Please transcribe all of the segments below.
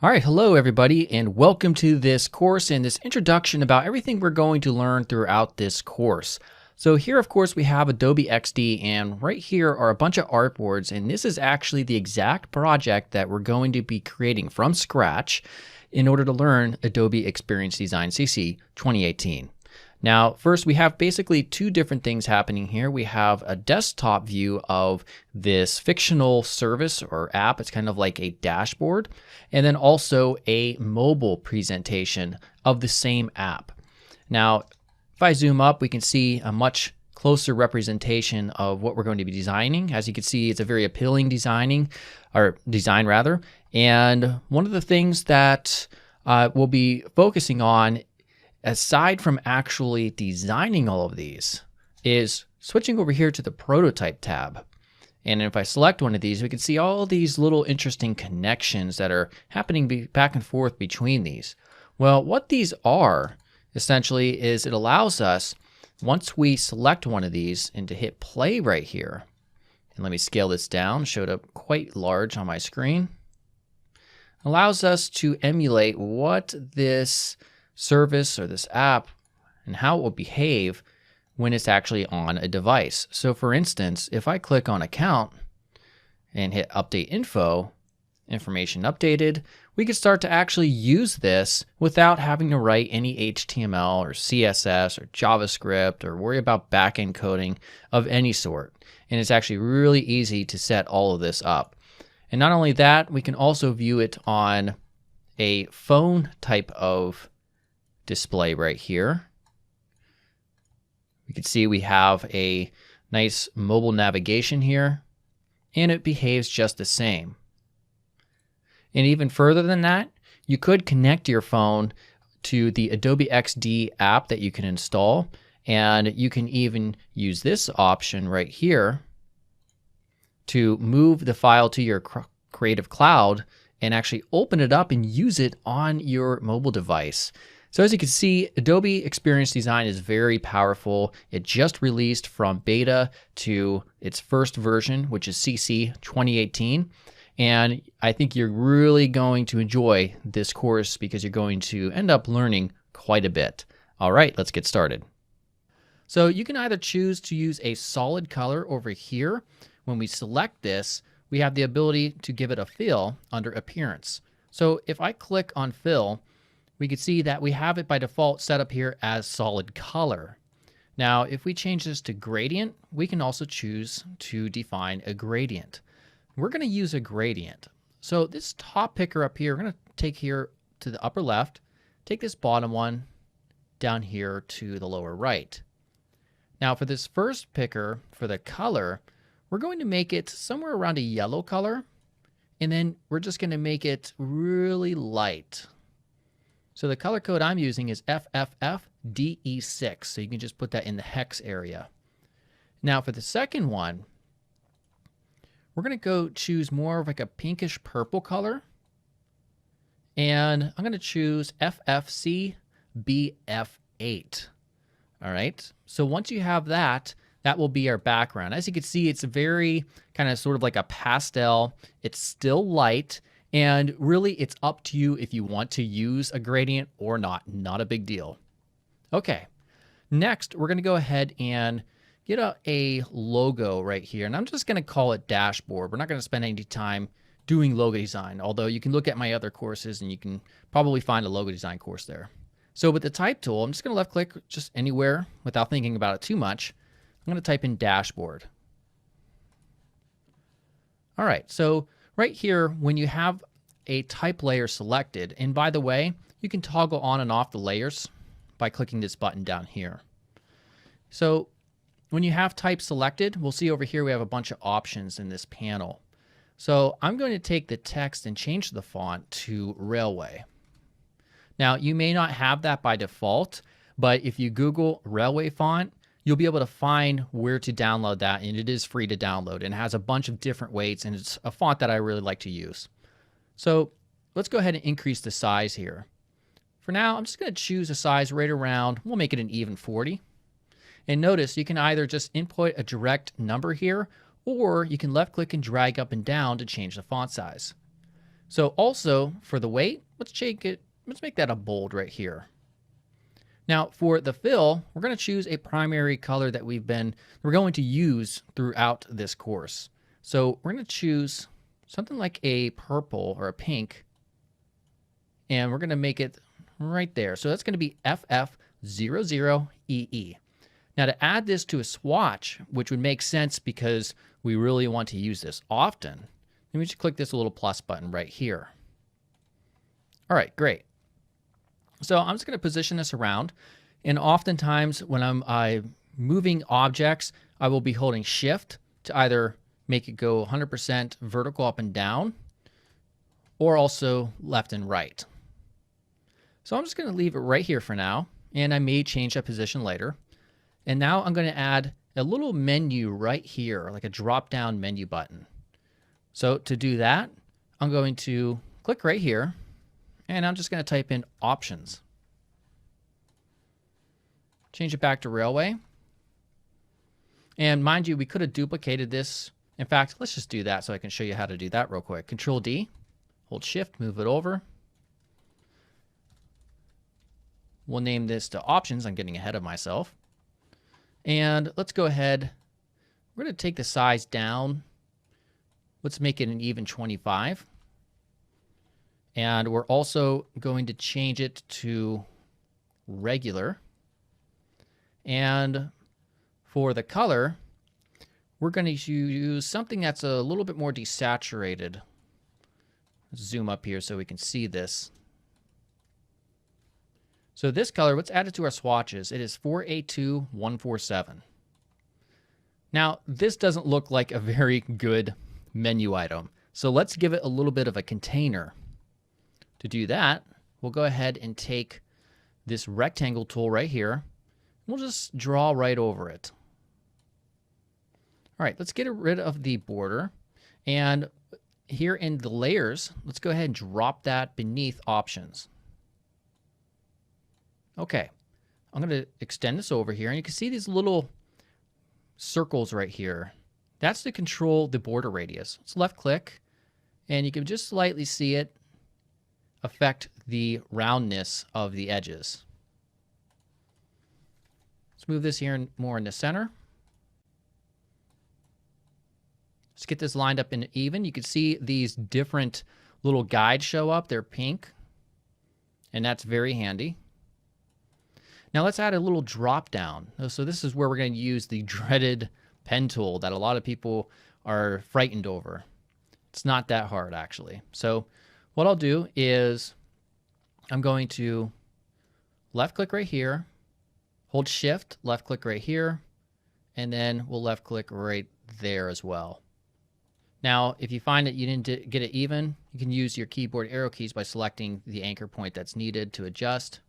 All right, hello everybody, and welcome to this course and this introduction about everything we're going to learn throughout this course. So here, of course, we have Adobe XD, and right here are a bunch of artboards, and this is actually the exact project that we're going to be creating from scratch in order to learn Adobe Experience Design CC 2018. Now, first, we have basically two different things happening here. We have a desktop view of this fictional service or app. It's kind of like a dashboard. And then also a mobile presentation of the same app. Now, if I zoom up, we can see a much closer representation of what we're going to be designing. As you can see, it's a very appealing design. And one of the things that we'll be focusing on, aside from actually designing all of these, is switching over here to the prototype tab. And if I select one of these, we can see all these little interesting connections that are happening back and forth between these. Well, what these are essentially is it allows us, once we select one of these, and to hit play right here, and let me scale this down, showed up quite large on my screen, allows us to emulate what this service or this app and how it will behave when it's actually on a device. So for instance, if I click on account and hit update info, information updated, we can start to actually use this without having to write any HTML or CSS or JavaScript or worry about backend coding of any sort. And it's actually really easy to set all of this up. And not only that, we can also view it on a phone type of display right here. You can see we have a nice mobile navigation here, and it behaves just the same. And even further than that, you could connect your phone to the Adobe XD app that you can install, and you can even use this option right here to move the file to your Creative Cloud and actually open it up and use it on your mobile device. So as you can see, Adobe Experience Design is very powerful. It just released from beta to its first version, which is CC 2018. And I think you're really going to enjoy this course because you're going to end up learning quite a bit. All right, let's get started. So you can either choose to use a solid color over here. When we select this, we have the ability to give it a fill under Appearance. So if I click on Fill, we can see that we have it by default set up here as solid color. Now, if we change this to gradient, we can also choose to define a gradient. We're going to use a gradient. So this top picker up here, we're going to take here to the upper left, take this bottom one down here to the lower right. Now for this first picker, for the color, we're going to make it somewhere around a yellow color, and then we're just going to make it really light. So the color code I'm using is FFFDE6, so you can just put that in the hex area. Now for the second one, we're going to go choose more of like a pinkish purple color, and I'm going to choose FFCBF8. All right, so once you have that, that will be our background. As you can see, it's a very kind of sort of like a pastel. It's still light. And really, it's up to you if you want to use a gradient or not. Not a big deal. Okay, next, we're going to go ahead and get a logo right here. And I'm just going to call it Dashboard. We're not going to spend any time doing logo design, although you can look at my other courses and you can probably find a logo design course there. So with the Type tool, I'm just going to left click just anywhere without thinking about it too much. I'm going to type in Dashboard. All right, so right here, when you have a type layer selected, and by the way, you can toggle on and off the layers by clicking this button down here. So when you have type selected, we'll see over here we have a bunch of options in this panel. So I'm going to take the text and change the font to Railway. Now, you may not have that by default, but if you Google Railway font, you'll be able to find where to download that, and it is free to download, and it has a bunch of different weights, and it's a font that I really like to use. So let's go ahead and increase the size here. For now, I'm just going to choose a size right around, we'll make it an even 40. And notice you can either just input a direct number here, or you can left click and drag up and down to change the font size. So also for the weight, let's make that a bold right here. Now for the fill, we're going to choose a primary color that we're going to use throughout this course. So we're going to choose something like a purple or a pink, and we're going to make it right there. So that's going to be FF00EE. Now to add this to a swatch, which would make sense because we really want to use this often, let me just click this little plus button right here. All right, great. So I'm just going to position this around, and oftentimes when I'm moving objects, I will be holding Shift to either make it go 100% vertical up and down, or also left and right. So I'm just going to leave it right here for now, and I may change that position later. And now I'm going to add a little menu right here, like a drop-down menu button. So to do that, I'm going to click right here, and I'm just going to type in Options. Change it back to Railway. And mind you, we could have duplicated this. In fact, let's just do that so I can show you how to do that real quick. Control D, hold Shift, move it over. We'll name this to Options. I'm getting ahead of myself. And let's go ahead. We're going to take the size down. Let's make it an even 25. And we're also going to change it to regular. And for the color, we're going to use something that's a little bit more desaturated. Let's zoom up here so we can see this. So this color, let's add it to our swatches. It is 482147. Now, this doesn't look like a very good menu item. So let's give it a little bit of a container. To do that, we'll go ahead and take this rectangle tool right here. We'll just draw right over it. All right, let's get rid of the border. And here in the layers, let's go ahead and drop that beneath Options. Okay, I'm going to extend this over here, and you can see these little circles right here. That's to control the border radius. Let's left click, and you can just slightly see it affect the roundness of the edges. Let's move this here more in the center. Let's get this lined up in even. You can see these different little guides show up. They're pink, and that's very handy. Now let's add a little drop down. So this is where we're going to use the dreaded pen tool that a lot of people are frightened over. It's not that hard actually. So what I'll do is I'm going to left click right here, hold Shift, left click right here, and then we'll left click right there as well. Now, if you find that you didn't get it even, you can use your keyboard arrow keys by selecting the anchor point that's needed to adjust.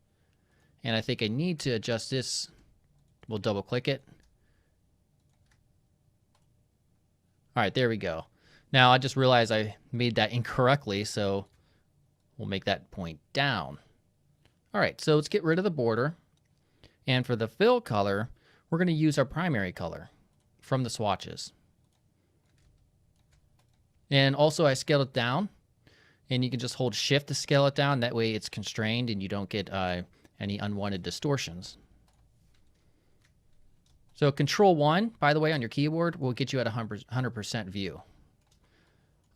And I think I need to adjust this. We'll double click it. All right, there we go. Now I just realized I made that incorrectly, so we'll make that point down. All right, so let's get rid of the border. And for the fill color, we're going to use our primary color from the swatches. And also I scaled it down, and you can just hold Shift to scale it down. That way it's constrained and you don't get any unwanted distortions. So Control 1, by the way, on your keyboard will get you at 100% view.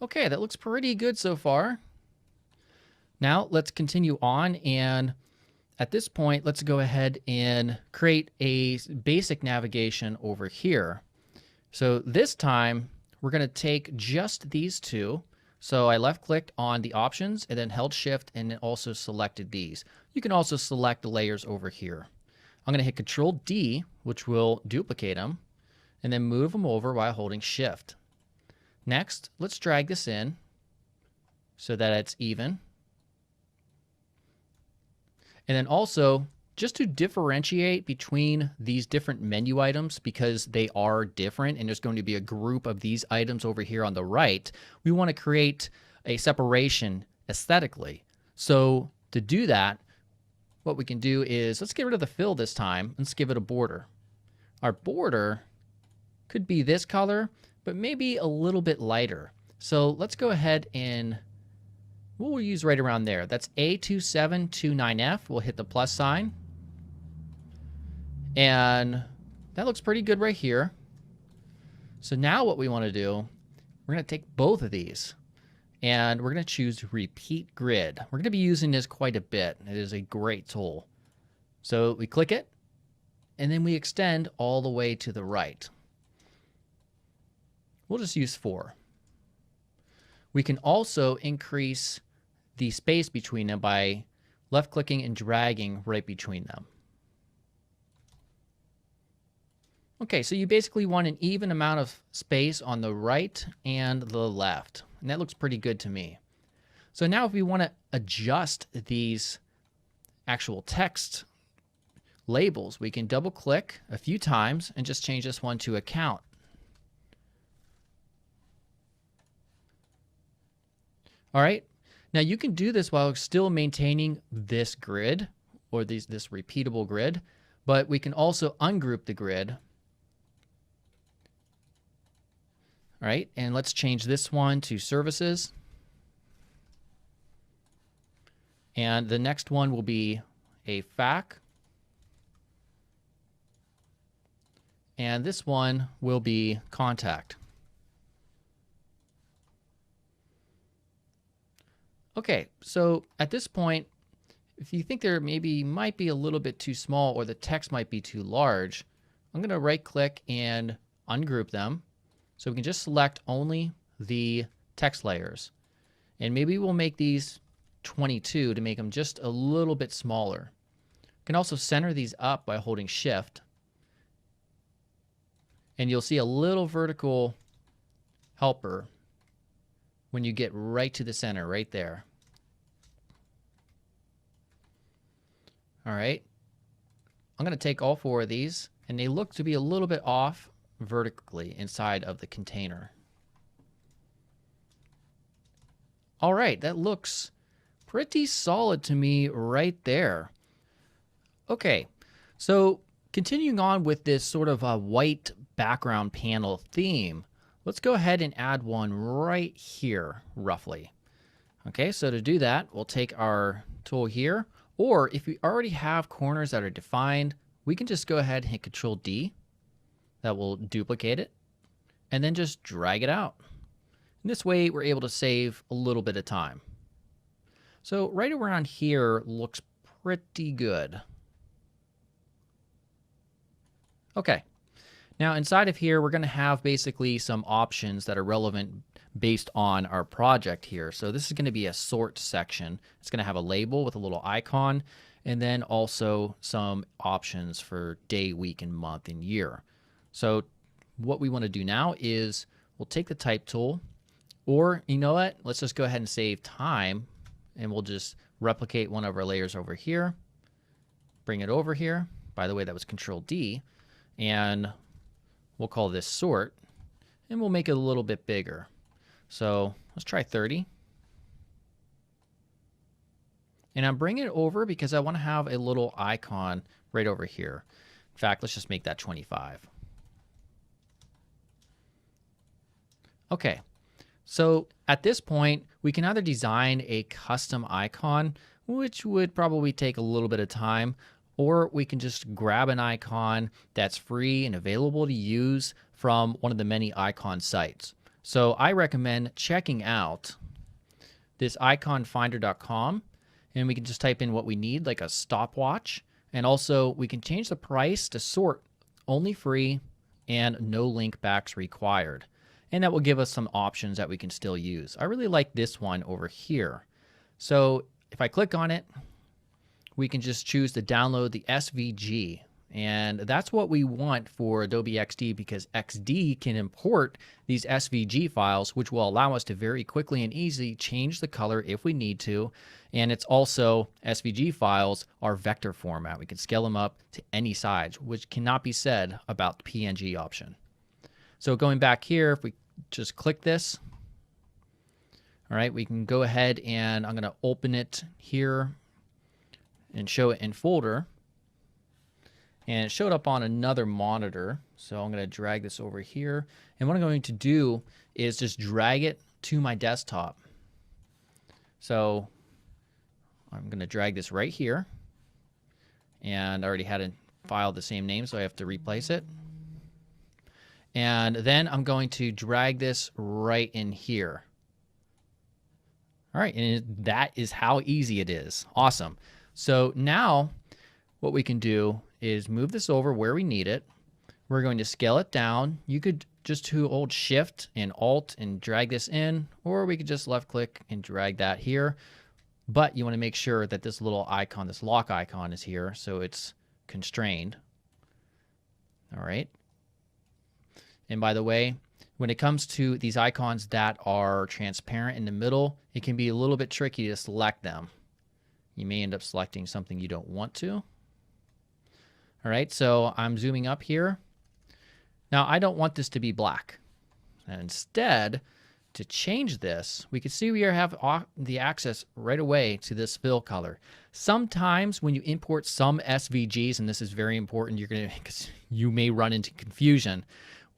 Okay, that looks pretty good so far. Now let's continue on, and at this point, let's go ahead and create a basic navigation over here. So this time, we're going to take just these two. So I left clicked on the options and then held Shift and then also selected these. You can also select the layers over here. I'm going to hit Control D, which will duplicate them, and then move them over while holding Shift. Next, let's drag this in so that it's even. And then also, just to differentiate between these different menu items, because they are different and there's going to be a group of these items over here on the right, we want to create a separation aesthetically. So to do that, what we can do is, let's get rid of the fill this time. Let's give it a border. Our border could be this color, but maybe a little bit lighter. So let's go ahead and we'll use right around there. That's A2729F. We'll hit the plus sign. And that looks pretty good right here. So now what we want to do, we're going to take both of these and we're going to choose Repeat Grid. We're going to be using this quite a bit. It is a great tool. So we click it and then we extend all the way to the right. We'll just use 4. We can also increase the space between them by left clicking and dragging right between them. Okay, so you basically want an even amount of space on the right and the left. And that looks pretty good to me. So now if we want to adjust these actual text labels, we can double click a few times and just change this one to account. All right, now you can do this while still maintaining this grid or this repeatable grid, but we can also ungroup the grid. All right, and let's change this one to services. And the next one will be a FAQ. And this one will be contact. Okay, so at this point, if you think there might be a little bit too small or the text might be too large, I'm going to right click and ungroup them. So we can just select only the text layers. And maybe we'll make these 22 to make them just a little bit smaller. You can also center these up by holding Shift. And you'll see a little vertical helper when you get right to the center, right there. All right. I'm going to take all 4 of these, and they look to be a little bit off vertically inside of the container. All right, that looks pretty solid to me right there. Okay, so continuing on with this sort of a white background panel theme, let's go ahead and add one right here, roughly. Okay, so to do that, we'll take our tool here, or if we already have corners that are defined, we can just go ahead and hit Control D. That will duplicate it, and then just drag it out. And this way, we're able to save a little bit of time. So right around here looks pretty good. Okay, now inside of here, we're going to have basically some options that are relevant based on our project here. So this is going to be a sort section. It's going to have a label with a little icon, and then also some options for day, week, and month, and year. So what we want to do now is we'll take the type tool, or you know what, let's just go ahead and save time, and we'll just replicate one of our layers over here, bring it over here. By the way, that was Control D, and we'll call this sort, and we'll make it a little bit bigger. So let's try 30. And I'm bringing it over because I want to have a little icon right over here. In fact, let's just make that 25. Okay, so at this point, we can either design a custom icon, which would probably take a little bit of time, or we can just grab an icon that's free and available to use from one of the many icon sites. So I recommend checking out this iconfinder.com, and we can just type in what we need, like a stopwatch, and also we can change the price to sort only free and no link backs required. And that will give us some options that we can still use. I really like this one over here. So if I click on it, we can just choose to download the SVG. And that's what we want for Adobe XD, because XD can import these SVG files, which will allow us to very quickly and easily change the color if we need to. And it's also, SVG files are vector format. We can scale them up to any size, which cannot be said about the PNG option. So going back here, if we just click this, all right, we can go ahead and I'm going to open it here and show it in folder. And it showed up on another monitor. So I'm going to drag this over here. And what I'm going to do is just drag it to my desktop. So I'm going to drag this right here. And I already had a file the same name, so I have to replace it. And then I'm going to drag this right in here. All right, and that is how easy it is. Awesome. So now what we can do is move this over where we need it. We're going to scale it down. You could just hold Shift and Alt and drag this in, or we could just left click and drag that here. But you want to make sure that this little icon, this lock icon is here, so it's constrained. All right. And by the way, when it comes to these icons that are transparent in the middle, it can be a little bit tricky to select them. You may end up selecting something you don't want to. All right, so I'm zooming up here. Now, I don't want this to be black. And instead, to change this, we can see we have the access right away to this fill color. Sometimes when you import some SVGs, and this is very important, because you may run into confusion.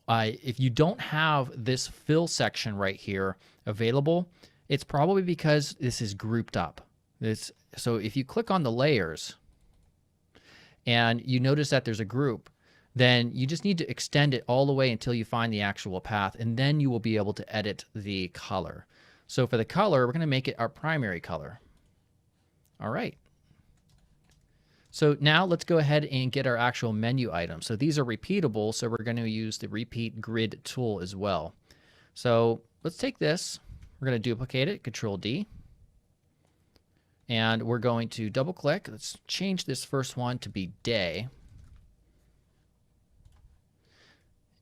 If you don't have this fill section right here available, it's probably because this is grouped up. So if you click on the layers and you notice that there's a group, then you just need to extend it all the way until you find the actual path, and then you will be able to edit the color. So for the color, we're going to make it our primary color. All right. So now let's go ahead and get our actual menu items. So these are repeatable, so we're going to use the repeat grid tool as well. So let's take this, we're going to duplicate it, Control D, and we're going to double click. Let's change this first one to be day.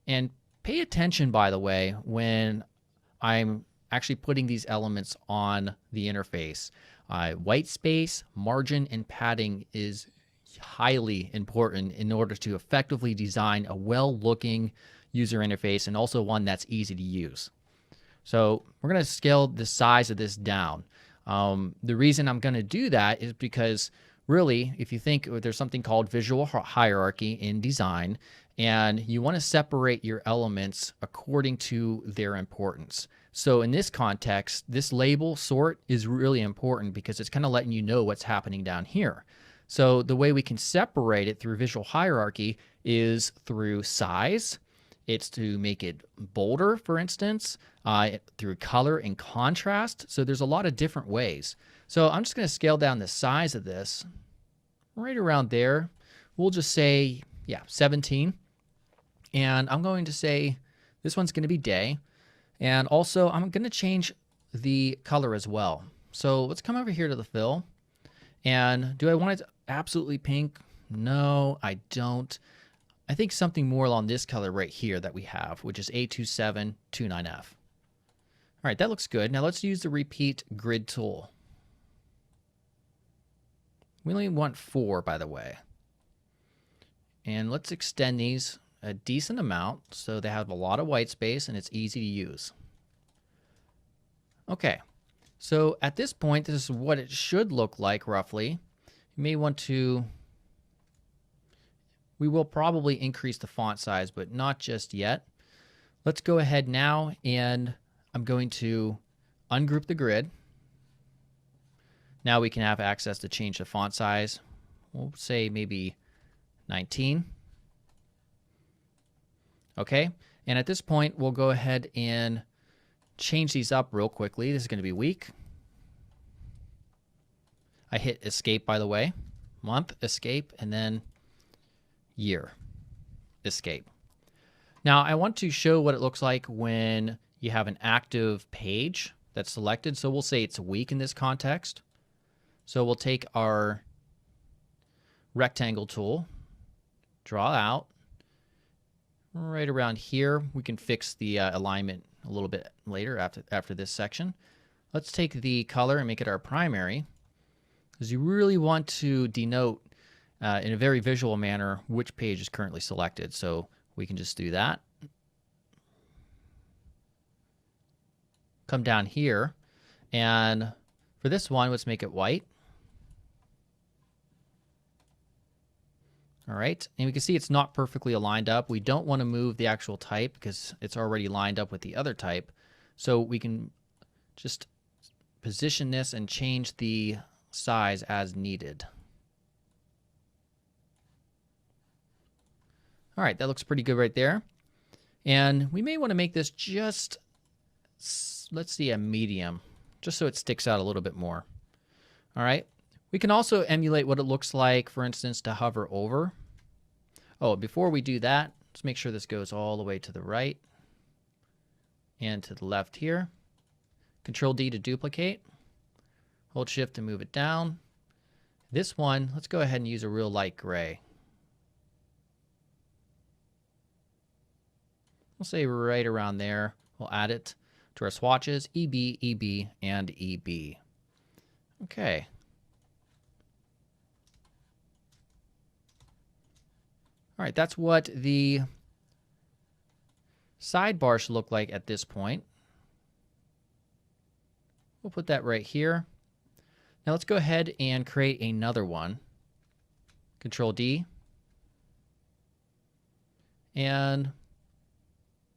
And pay attention, by the way, when I'm actually putting these elements on the interface. White space, margin, and padding is highly important in order to effectively design a well-looking user interface and also one that's easy to use. So we're going to scale the size of this down. The reason I'm going to do that is because really, if you think there's something called visual hierarchy in design, and you want to separate your elements according to their importance. So in this context, this label sort is really important because it's kind of letting you know what's happening down here. So the way we can separate it through visual hierarchy is through size. It's to make it bolder, for instance, through color and contrast. So there's a lot of different ways. So I'm just going to scale down the size of this right around there. We'll just say, 17. And I'm going to say this one's going to be day. And also, I'm going to change the color as well. So let's come over here to the fill. And do I want it absolutely pink? No, I don't. I think something more along this color right here that we have, which is A2729F. All right, that looks good. Now let's use the repeat grid tool. We only want 4, by the way. And let's extend these a decent amount so they have a lot of white space and it's easy to use. Okay, so at this point, this is what it should look like roughly. You may want to, we will probably increase the font size, but not just yet. Let's go ahead now and I'm going to ungroup the grid. Now we can have access to change the font size. We'll say maybe 19. Okay, and at this point, we'll go ahead and change these up real quickly. This is going to be week. I hit escape, by the way. Month, escape, and then year, escape. Now, I want to show what it looks like when you have an active page that's selected. So we'll say it's a week in this context. So we'll take our rectangle tool, draw out. Right around here, we can fix the alignment a little bit later after this section. Let's take the color and make it our primary, because you really want to denote in a very visual manner which page is currently selected. So we can just do that. Come down here, and for this one, let's make it white. All right, and we can see it's not perfectly aligned up. We don't want to move the actual type because it's already lined up with the other type. So we can just position this and change the size as needed. All right, that looks pretty good right there. And we may want to make this just, let's see, a medium, just so it sticks out a little bit more. All right. We can also emulate what it looks like, for instance, to hover over. Oh, before we do that, let's make sure this goes all the way to the right and to the left here. Control D to duplicate. Hold Shift to move it down. This one, let's go ahead and use a real light gray. We'll say right around there. We'll add it to our swatches, EB, EB, and EB. Okay. All right, that's what the sidebar should look like at this point. We'll put that right here. Now let's go ahead and create another one. Control D. And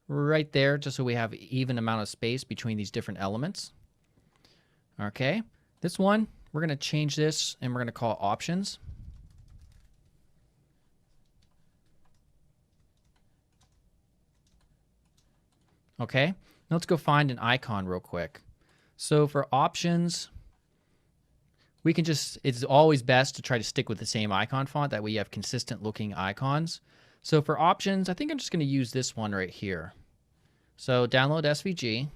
right there, just so we have an even amount of space between these different elements. Okay, this one, we're going to change this and we're going to call it options. Okay, now let's go find an icon real quick. So for options, we can just, it's always best to try to stick with the same icon font. That way you have consistent looking icons. So for options, I think I'm just going to use this one right here. So download SVG.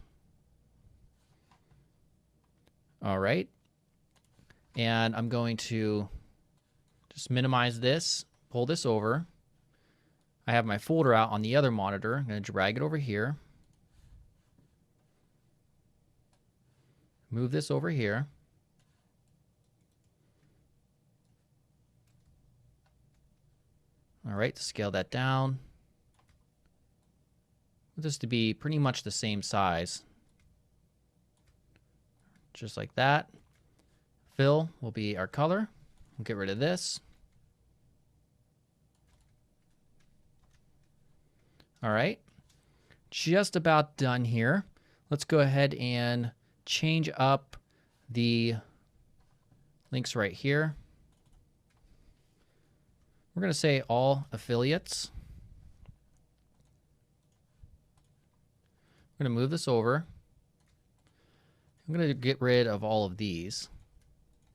All right. And I'm going to just minimize this, pull this over. I have my folder out on the other monitor. I'm going to drag it over here. Move this over here. All right, scale that down. Want this to be pretty much the same size. Just like that. Fill will be our color. We'll get rid of this. All right, just about done here. Let's go ahead and change up the links right here. We're going to say all affiliates. I'm going to move this over. I'm going to get rid of all of these.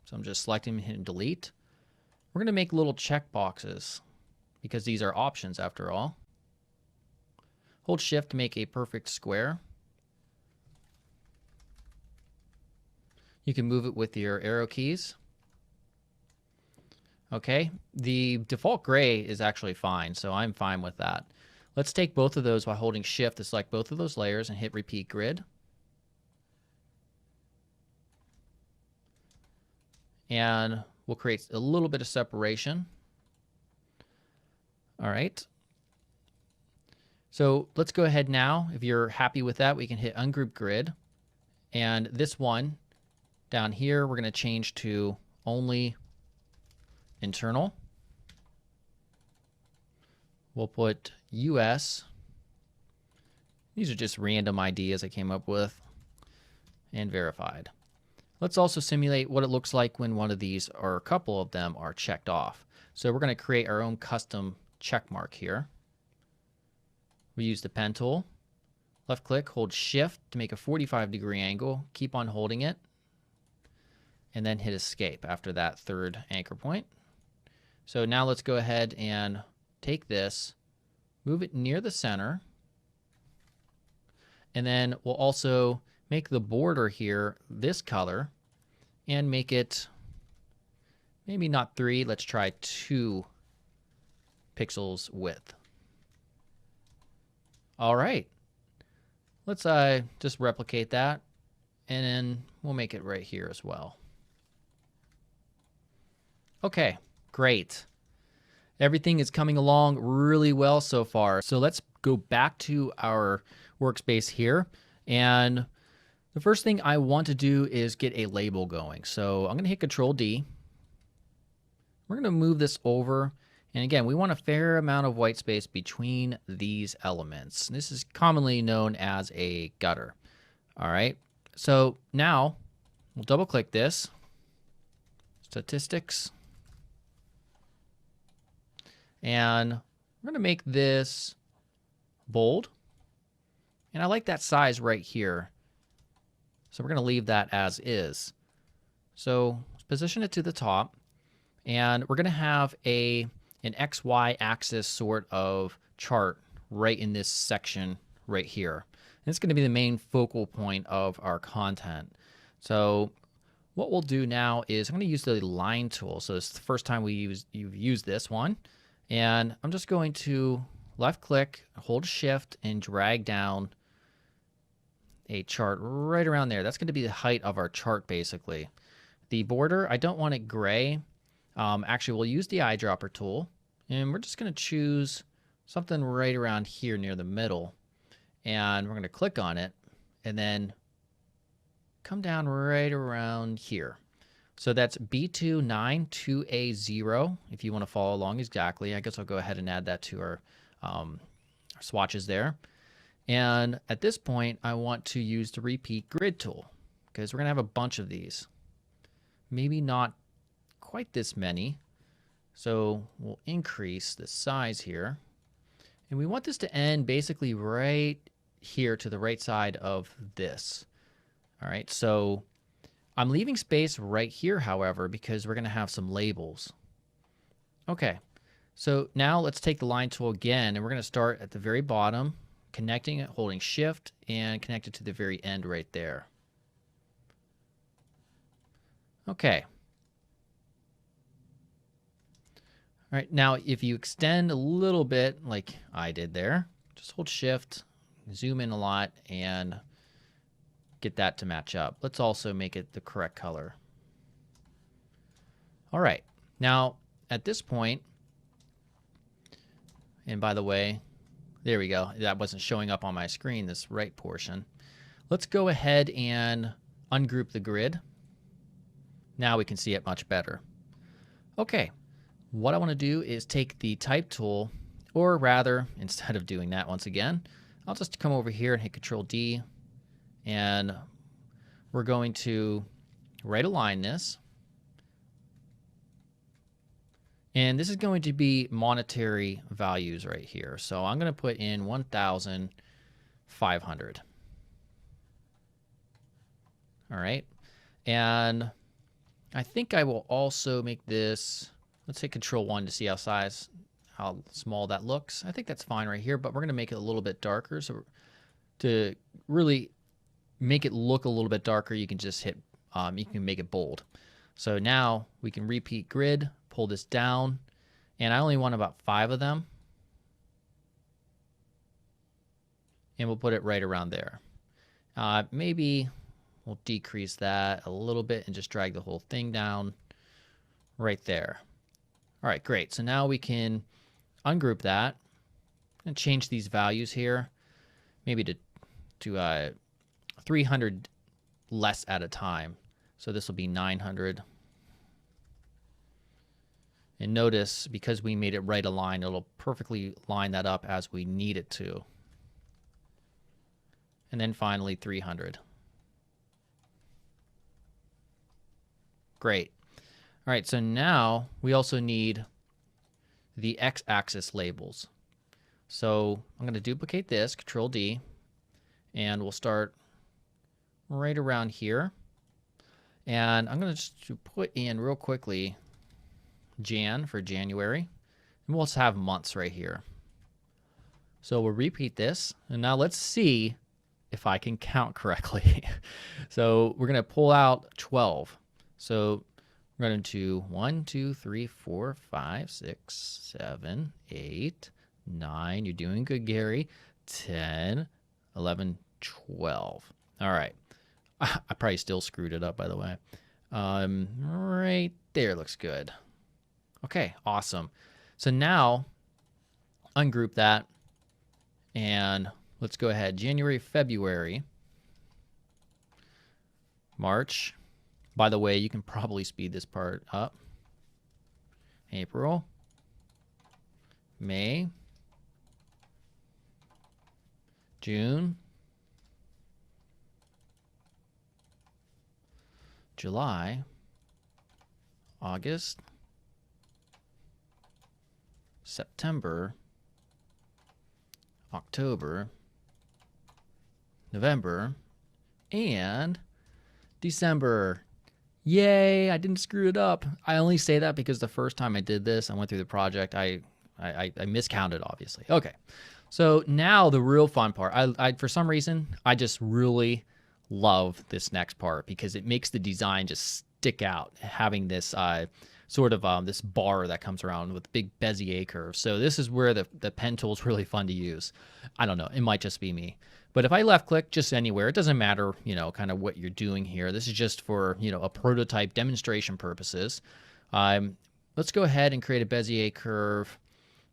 So I'm just selecting and hitting delete. We're going to make little check boxes because these are options after all. Hold Shift to make a perfect square. You can move it with your arrow keys. Okay, the default gray is actually fine, so I'm fine with that. Let's take both of those while holding Shift to select both of those layers and hit Repeat Grid. And we'll create a little bit of separation. All right. So let's go ahead now. If you're happy with that, we can hit Ungroup Grid. And this one down here, we're going to change to only internal. We'll put US. These are just random ideas I came up with. And verified. Let's also simulate what it looks like when one of these or a couple of them are checked off. So we're going to create our own custom check mark here. We use the pen tool. Left click, hold Shift to make a 45-degree angle. Keep on holding it. And then hit Escape after that third anchor point. So now let's go ahead and take this, move it near the center. And then we'll also make the border here this color and make it maybe not 3, let's try 2 pixels width. All right, let's just replicate that and then we'll make it right here as well. Okay, great. Everything is coming along really well so far. So let's go back to our workspace here. And the first thing I want to do is get a label going. So I'm going to hit Control D. We're going to move this over. And again, we want a fair amount of white space between these elements. This is commonly known as a gutter. All right. So now We'll double click this, statistics, and we're going to make this bold. And I like that size right here. So we're going to leave that as is. So position it to the top, and we're going to have an XY axis sort of chart right in this section right here. And it's going to be the main focal point of our content. So what we'll do now is I'm going to use the line tool. So this is the first time you've used this one. And I'm just going to left click, hold shift, and drag down a chart right around there. That's going to be the height of our chart basically. The border, I don't want it gray. Actually, we'll use the eyedropper tool, and we're just going to choose something right around here near the middle. And we're going to click on it and then come down right around here. So that's B292A0 if you want to follow along exactly. I guess I'll go ahead and add that to our swatches there. And at this point, I want to use the repeat grid tool because we're going to have a bunch of these. Maybe not quite this many. So we'll increase the size here. And we want this to end basically right here to the right side of this. All right, so I'm leaving space right here, however, because we're going to have some labels. Okay, so now let's take the line tool again, and we're going to start at the very bottom, connecting it, holding shift, and connect it to the very end right there. Okay. All right, now if you extend a little bit like I did there, just hold shift, zoom in a lot, and get that to match up. Let's also make it the correct color. All right, now at this point, and by the way, there we go. That wasn't showing up on my screen, this right portion. Let's go ahead and ungroup the grid. Now we can see it much better. Okay, what I want to do is take the type tool, or rather, instead of doing that once again, I'll just come over here and hit Control D, and we're going to right align this. And this is going to be monetary values right here. So I'm going to put in 1,500. All right. And I think I will also make this, let's hit Control 1 to see how small that looks. I think that's fine right here, but we're going to make it a little bit darker. So to really make it look a little bit darker, you can just hit, you can make it bold. So now we can repeat grid, pull this down, and I only want about 5 of them. And we'll put it right around there. Maybe we'll decrease that a little bit and just drag the whole thing down right there. All right, great. So now we can ungroup that and change these values here, maybe to 300 less at a time. So this will be 900. And notice, because we made it right aligned, it'll perfectly line that up as we need it to. And then finally 300. Great. All right, so now we also need the x-axis labels. So I'm going to duplicate this, Control D, and we'll start right around here. And I'm going to just put in real quickly Jan for January, and we'll just have months right here. So we'll repeat this, and now let's see if I can count correctly. So we're going to pull out 12. So we're going to 1, 2, 3, 4, 5, 6, 7, 8, 9. You're doing good, Gary. 10, 11, 12. All right. I probably still screwed it up, by the way. Right there looks good. Okay, awesome. So now ungroup that, and let's go ahead. January, February, March. By the way, you can probably speed this part up. April, May, June, July, August, September, October, November, and December. Yay, I didn't screw it up. I only say that because the first time I did this, I went through the project, I miscounted, obviously. Okay, so now the real fun part. I for some reason, I just really love this next part because it makes the design just stick out, having this sort of this bar that comes around with big Bezier curves. So this is where the pen tool is really fun to use. I don't know, it might just be me. But if I left click just anywhere, it doesn't matter, you know, kind of what you're doing here. This is just for, you know, a prototype demonstration purposes. Let's go ahead and create a Bezier curve.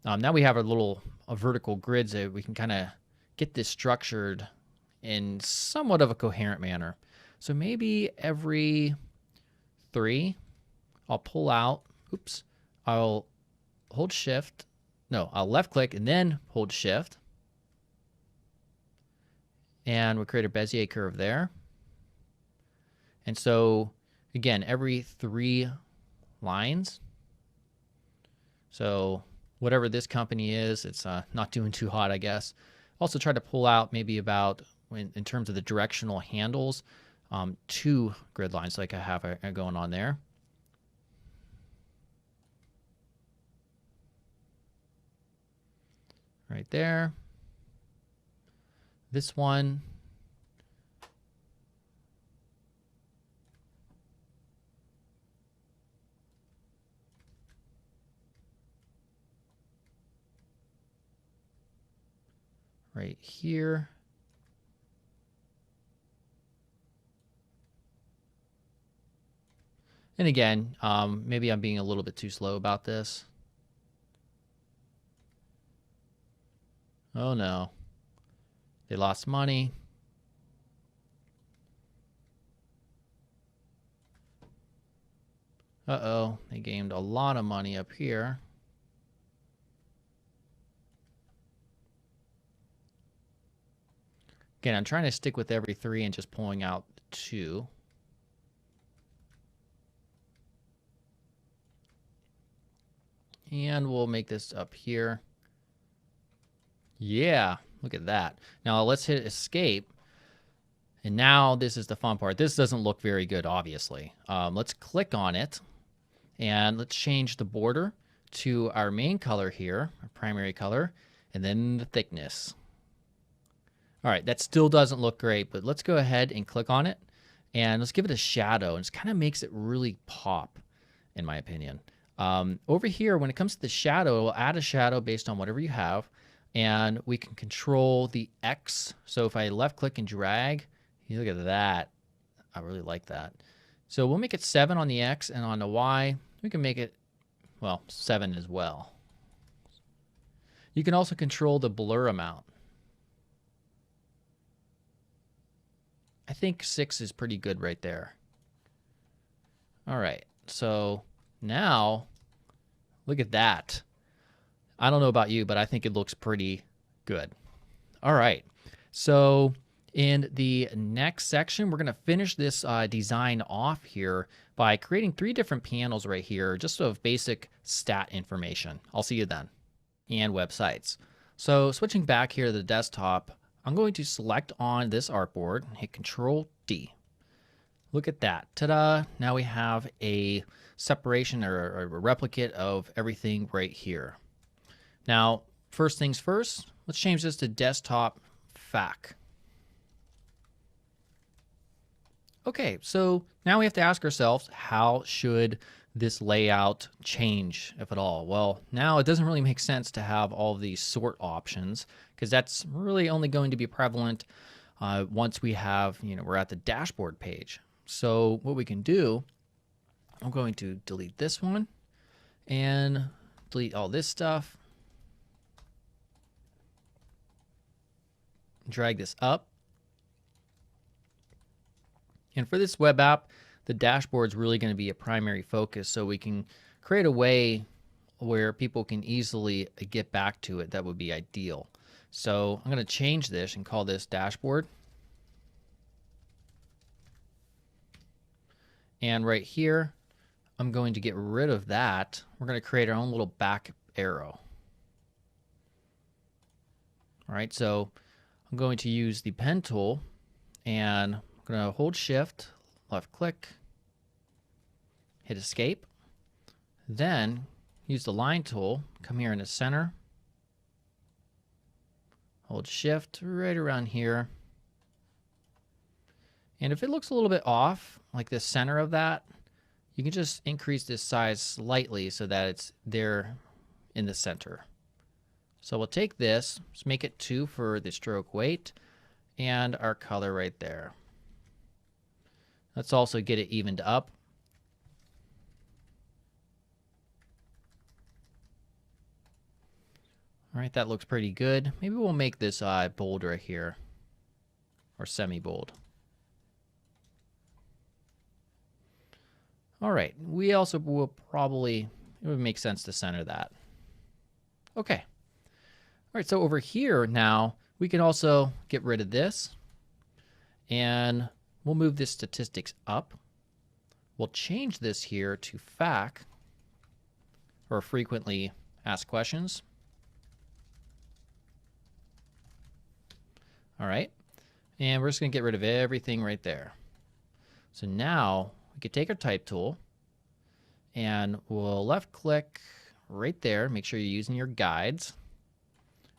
Now we have a vertical grid, so we can kind of get this structured in somewhat of a coherent manner. So maybe every 3, I'll pull out, oops, I'll hold shift. No, I'll left click and then hold shift. And we'll create a Bezier curve there. And so, again, every 3 lines. So whatever this company is, it's not doing too hot, I guess. Also try to pull out maybe about, in terms of the directional handles, 2 grid lines like I have going on there. Right there. This one, right here. And again, maybe I'm being a little bit too slow about this. Oh no. They lost money. Uh-oh, they gained a lot of money up here. Again, I'm trying to stick with every 3 and just pulling out 2. And we'll make this up here. Yeah. Look at that. Now let's hit escape. And now this is the fun part. This doesn't look very good, obviously. Let's click on it and let's change the border to our main color here, our primary color, and then the thickness. All right, that still doesn't look great, but let's go ahead and click on it and let's give it a shadow. And it kind of makes it really pop, in my opinion. Over here, when it comes to the shadow, we'll add a shadow based on whatever you have. And we can control the X. So if I left click and drag, you look at that. I really like that. So we'll make it 7 on the X, and on the Y, we can make it, well, 7 as well. You can also control the blur amount. I think 6 is pretty good right there. All right, so now look at that. I don't know about you, but I think it looks pretty good. All right, so in the next section, we're going to finish this design off here by creating 3 different panels right here, just of basic stat information. I'll see you then. And websites. So switching back here to the desktop, I'm going to select on this artboard, hit Control D. Look at that. Ta-da! Now we have a separation or a replicate of everything right here. Now, first things first, let's change this to desktop FAQ. Okay, so now we have to ask ourselves, how should this layout change, if at all? Well, now it doesn't really make sense to have all of these sort options because that's really only going to be prevalent once we have, we're at the dashboard page. So what we can do, I'm going to delete this one and delete all this stuff. Drag this up. And for this web app, the dashboard is really going to be a primary focus, so we can create a way where people can easily get back to it. That would be ideal. So I'm going to change this and call this dashboard. And right here, I'm going to get rid of that. We're going to create our own little back arrow. All right, so I'm going to use the pen tool, and I'm going to hold shift, left click, hit escape, then use the line tool, come here in the center, hold shift right around here. And if it looks a little bit off, like the center of that, you can just increase this size slightly so that it's there in the center. So we'll take this, let's make it 2 for the stroke weight, and our color right there. Let's also get it evened up. All right, that looks pretty good. Maybe we'll make this bold right here, or semi-bold. All right, we also will probably, it would make sense to center that. Okay. All right, so over here now, we can also get rid of this, and we'll move this statistics up. We'll change this here to FAQ, or frequently asked questions. All right, and we're just gonna get rid of everything right there. So now we can take our type tool, and we'll left click right there, make sure you're using your guides,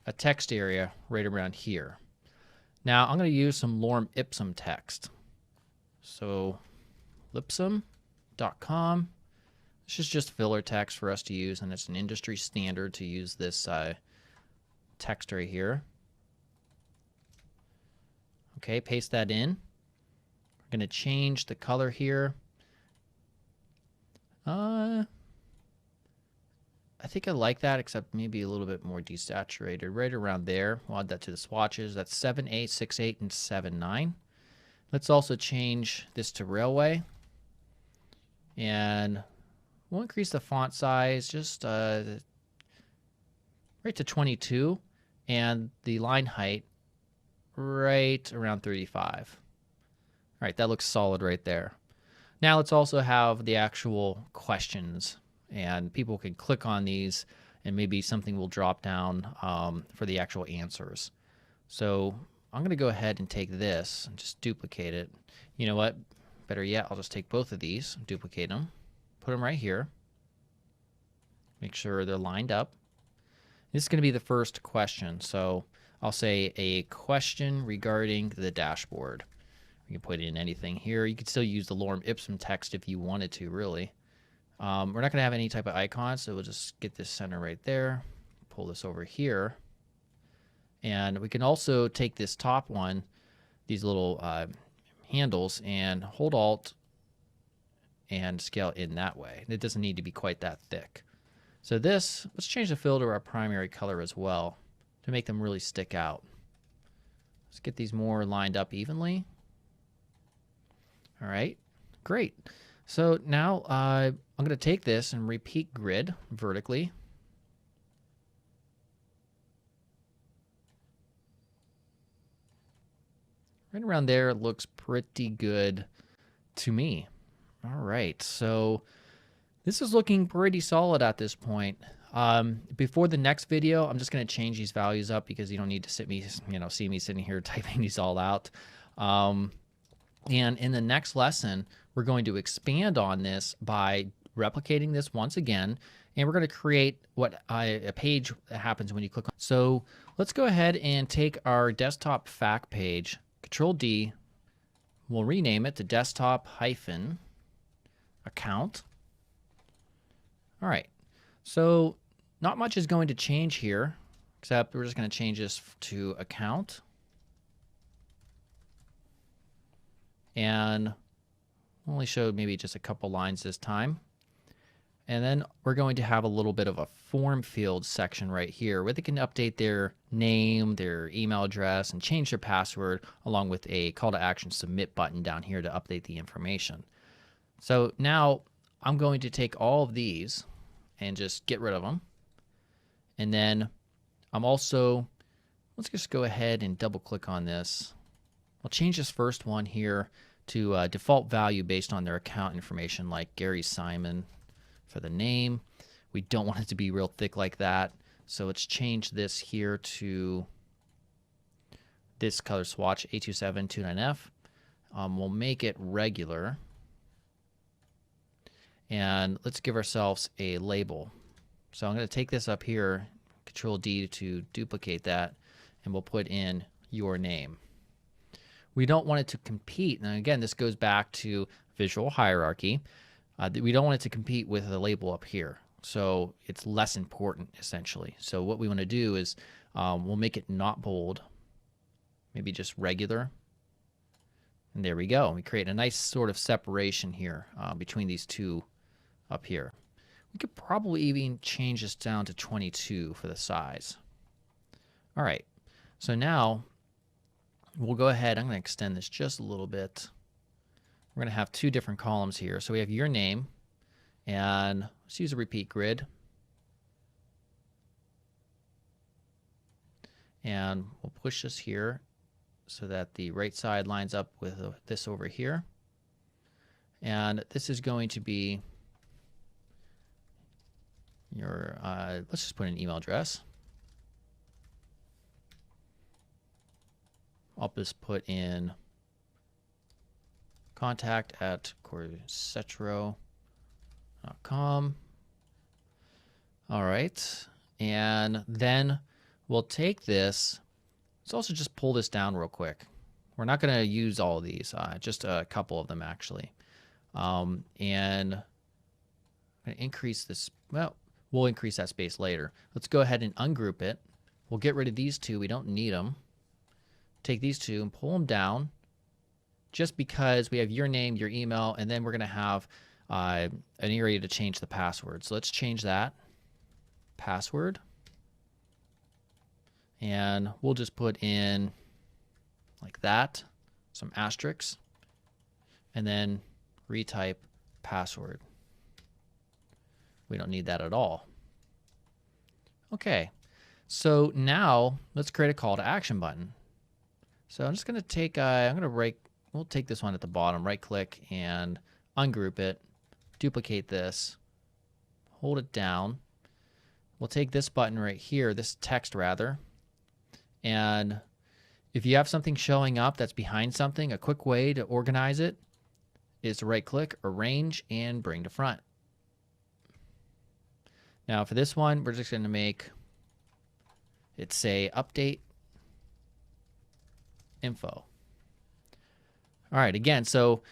a text area right around here. Now I'm going to use some lorem ipsum text. So lipsum.com. This is just filler text for us to use, and it's an industry standard to use this text right here. Okay, paste that in. We're going to change the color here. I think I like that, except maybe a little bit more desaturated right around there. We'll add that to the swatches. That's 7.8, 6.8, and 7.9. Let's also change this to Railway. And we'll increase the font size just right to 22, and the line height right around 35. All right, that looks solid right there. Now let's also have the actual questions, and people can click on these, and maybe something will drop down for the actual answers. So I'm going to go ahead and take this and just duplicate it. You know what? Better yet, I'll just take both of these, duplicate them, put them right here. Make sure they're lined up. This is going to be the first question. So I'll say a question regarding the dashboard. You can put in anything here. You could still use the lorem ipsum text if you wanted to, really. We're not going to have any type of icon, so we'll just get this center right there. Pull this over here. And we can also take this top one, these little handles, and hold Alt and scale in that way. It doesn't need to be quite that thick. So this, let's change the fill to our primary color as well to make them really stick out. Let's get these more lined up evenly. All right, great. So now I'm going to take this and repeat grid vertically. Right around there looks pretty good to me. All right, so this is looking pretty solid at this point. Before the next video, I'm just going to change these values up because you don't need to see me sitting here typing these all out. And in the next lesson, we're going to expand on this by replicating this once again, and we're going to create a page that happens when you click on. So let's go ahead and take our desktop FAQ page, Control D, we'll rename it to desktop-account. All right, so not much is going to change here, except we're just going to change this to account. And only showed maybe just a couple lines this time. And then we're going to have a little bit of a form field section right here where they can update their name, their email address, and change their password, along with a call to action submit button down here to update the information. So now I'm going to take all of these and just get rid of them. And then I'm also, let's just go ahead and double click on this. I'll change this first one here to default value based on their account information, like Gary Simon for the name. We don't want it to be real thick like that. So let's change this here to this color swatch, A2729F. We'll make it regular. And let's give ourselves a label. So I'm going to take this up here, Control D to duplicate that, and we'll put in your name. We don't want it to compete. And again, this goes back to visual hierarchy. We don't want it to compete with the label up here. So it's less important, essentially. So what we want to do is we'll make it not bold, maybe just regular. And there we go. We create a nice sort of separation here between these two up here. We could probably even change this down to 22 for the size. All right. So now we'll go ahead. I'm going to extend this just a little bit. We're going to have two different columns here. So we have your name, and let's use a repeat grid. And we'll push this here so that the right side lines up with this over here. And this is going to be your, let's just put an email address. I'll just put in contact@corsetro.com. All right. And then we'll take this. Let's also just pull this down real quick. We're not going to use all of these, just a couple of them actually. And I'm going to increase this. Well, we'll increase that space later. Let's go ahead and ungroup it. We'll get rid of these two. We don't need them. Take these two and pull them down just because we have your name, your email, and then we're going to have an area to change the password. So let's change that password. And we'll just put in like that, some asterisks, and then retype password. We don't need that at all. Okay, so now let's create a call to action button. So I'm just going to take, we'll take this one at the bottom, right click and ungroup it, duplicate this, hold it down. We'll take this button right here, this text rather, and if you have something showing up that's behind something, a quick way to organize it is to right click, arrange, and bring to front. Now for this one, we're just going to make it say update info. All right, again, so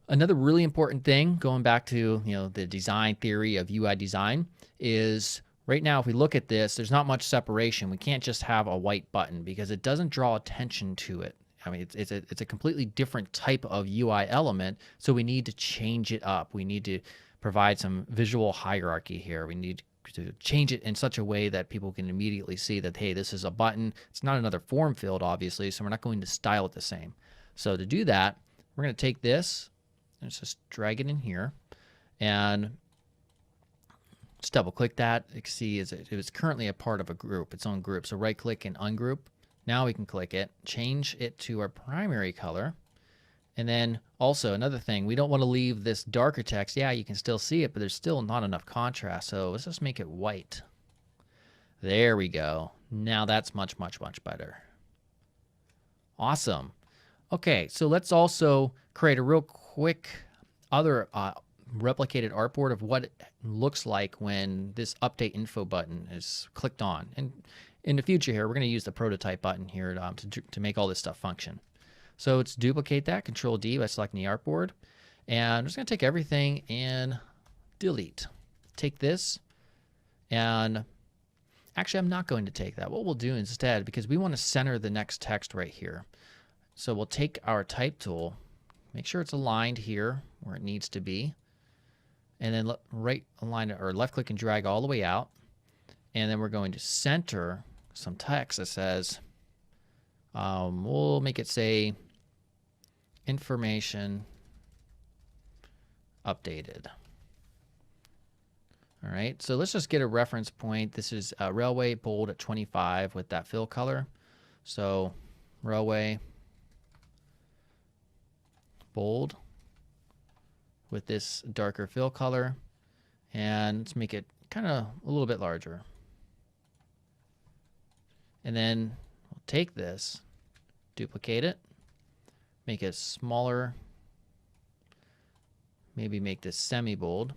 another really important thing, going back to the design theory of UI design, is right now if we look at this, there's not much separation. We can't just have a white button because it doesn't draw attention to it. I mean, it's a completely different type of UI element, so we need to change it up. We need to provide some visual hierarchy here. We need to change it in such a way that people can immediately see that, hey, this is a button. It's not another form field, obviously, so we're not going to style it the same. So to do that, we're going to take this, and let's just drag it in here, and just double click that. You can see it is currently a part of a group, its own group. So right click and ungroup. Now we can click it, change it to our primary color. And then also another thing, we don't want to leave this darker text. Yeah, you can still see it, but there's still not enough contrast. So let's just make it white. There we go. Now that's much, much, much better. Awesome. Okay, so let's also create a real quick other replicated artboard of what it looks like when this update info button is clicked on. And in the future here, we're going to use the prototype button here to make all this stuff function. So let's duplicate that, Control D by selecting the artboard. And I'm just going to take everything and delete. Take this, and actually I'm not going to take that. What we'll do instead, because we want to center the next text right here. So we'll take our type tool, make sure it's aligned here where it needs to be, and then right align it, or left click and drag all the way out. And then we're going to center some text that says, we'll make it say information updated. All right, so let's just get a reference point. This is railway bold at 25 with that fill color. So railway bold with this darker fill color, and let's make it kind of a little bit larger. And then we'll take this, duplicate it, make it smaller, maybe make this semi-bold.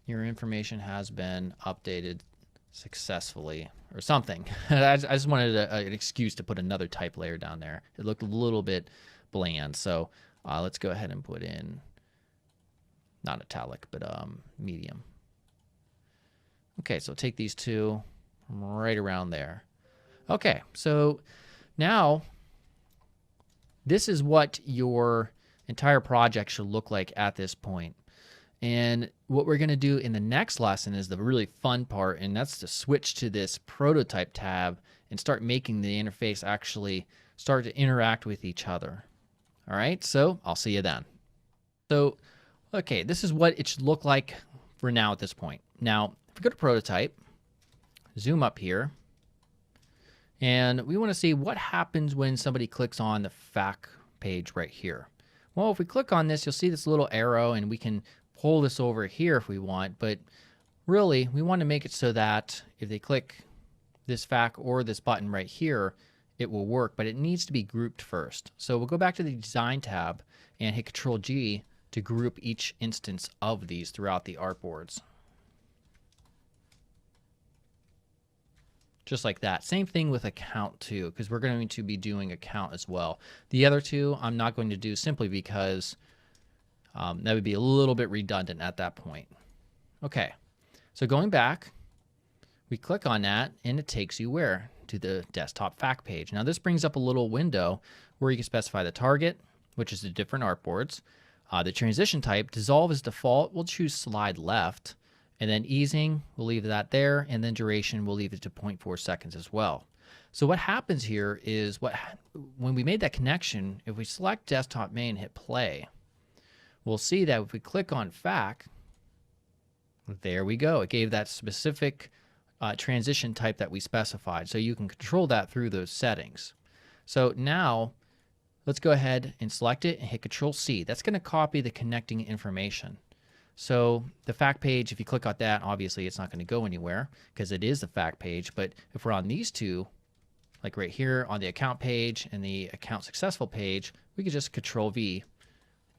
Your information has been updated successfully, or something. I just wanted an excuse to put another type layer down there. It looked a little bit bland, so let's go ahead and put in, not italic, but medium. Okay, so take these two right around there. Okay, so now this is what your entire project should look like at this point. And what we're going to do in the next lesson is the really fun part, and that's to switch to this prototype tab and start making the interface actually start to interact with each other. All right, so I'll see you then. So, okay, this is what it should look like for now at this point. Now, if we go to prototype, zoom up here, and we want to see what happens when somebody clicks on the FAQ page right here. Well, if we click on this, you'll see this little arrow, and we can pull this over here if we want, but really we want to make it so that if they click this FAQ or this button right here, it will work, but it needs to be grouped first. So we'll go back to the Design tab and hit Control G to group each instance of these throughout the artboards. Just like that. Same thing with account too, because we're going to be doing account as well. The other two I'm not going to do simply because that would be a little bit redundant at that point. Okay, so going back, we click on that and it takes you where? To the desktop FAQ page. Now this brings up a little window where you can specify the target, which is the different artboards. The transition type, dissolve is default. We'll choose slide left, and then easing, we'll leave that there, and then duration, we'll leave it to 0.4 seconds as well. So what happens here is when we made that connection, if we select desktop main and hit play, we'll see that if we click on FAQ, there we go. It gave that specific transition type that we specified. So you can control that through those settings. So now let's go ahead and select it and hit Control C. That's going to copy the connecting information. So the FAQ page, if you click on that, obviously it's not going to go anywhere because it is the FAQ page. But if we're on these two, like right here on the account page and the account successful page, we could just Control V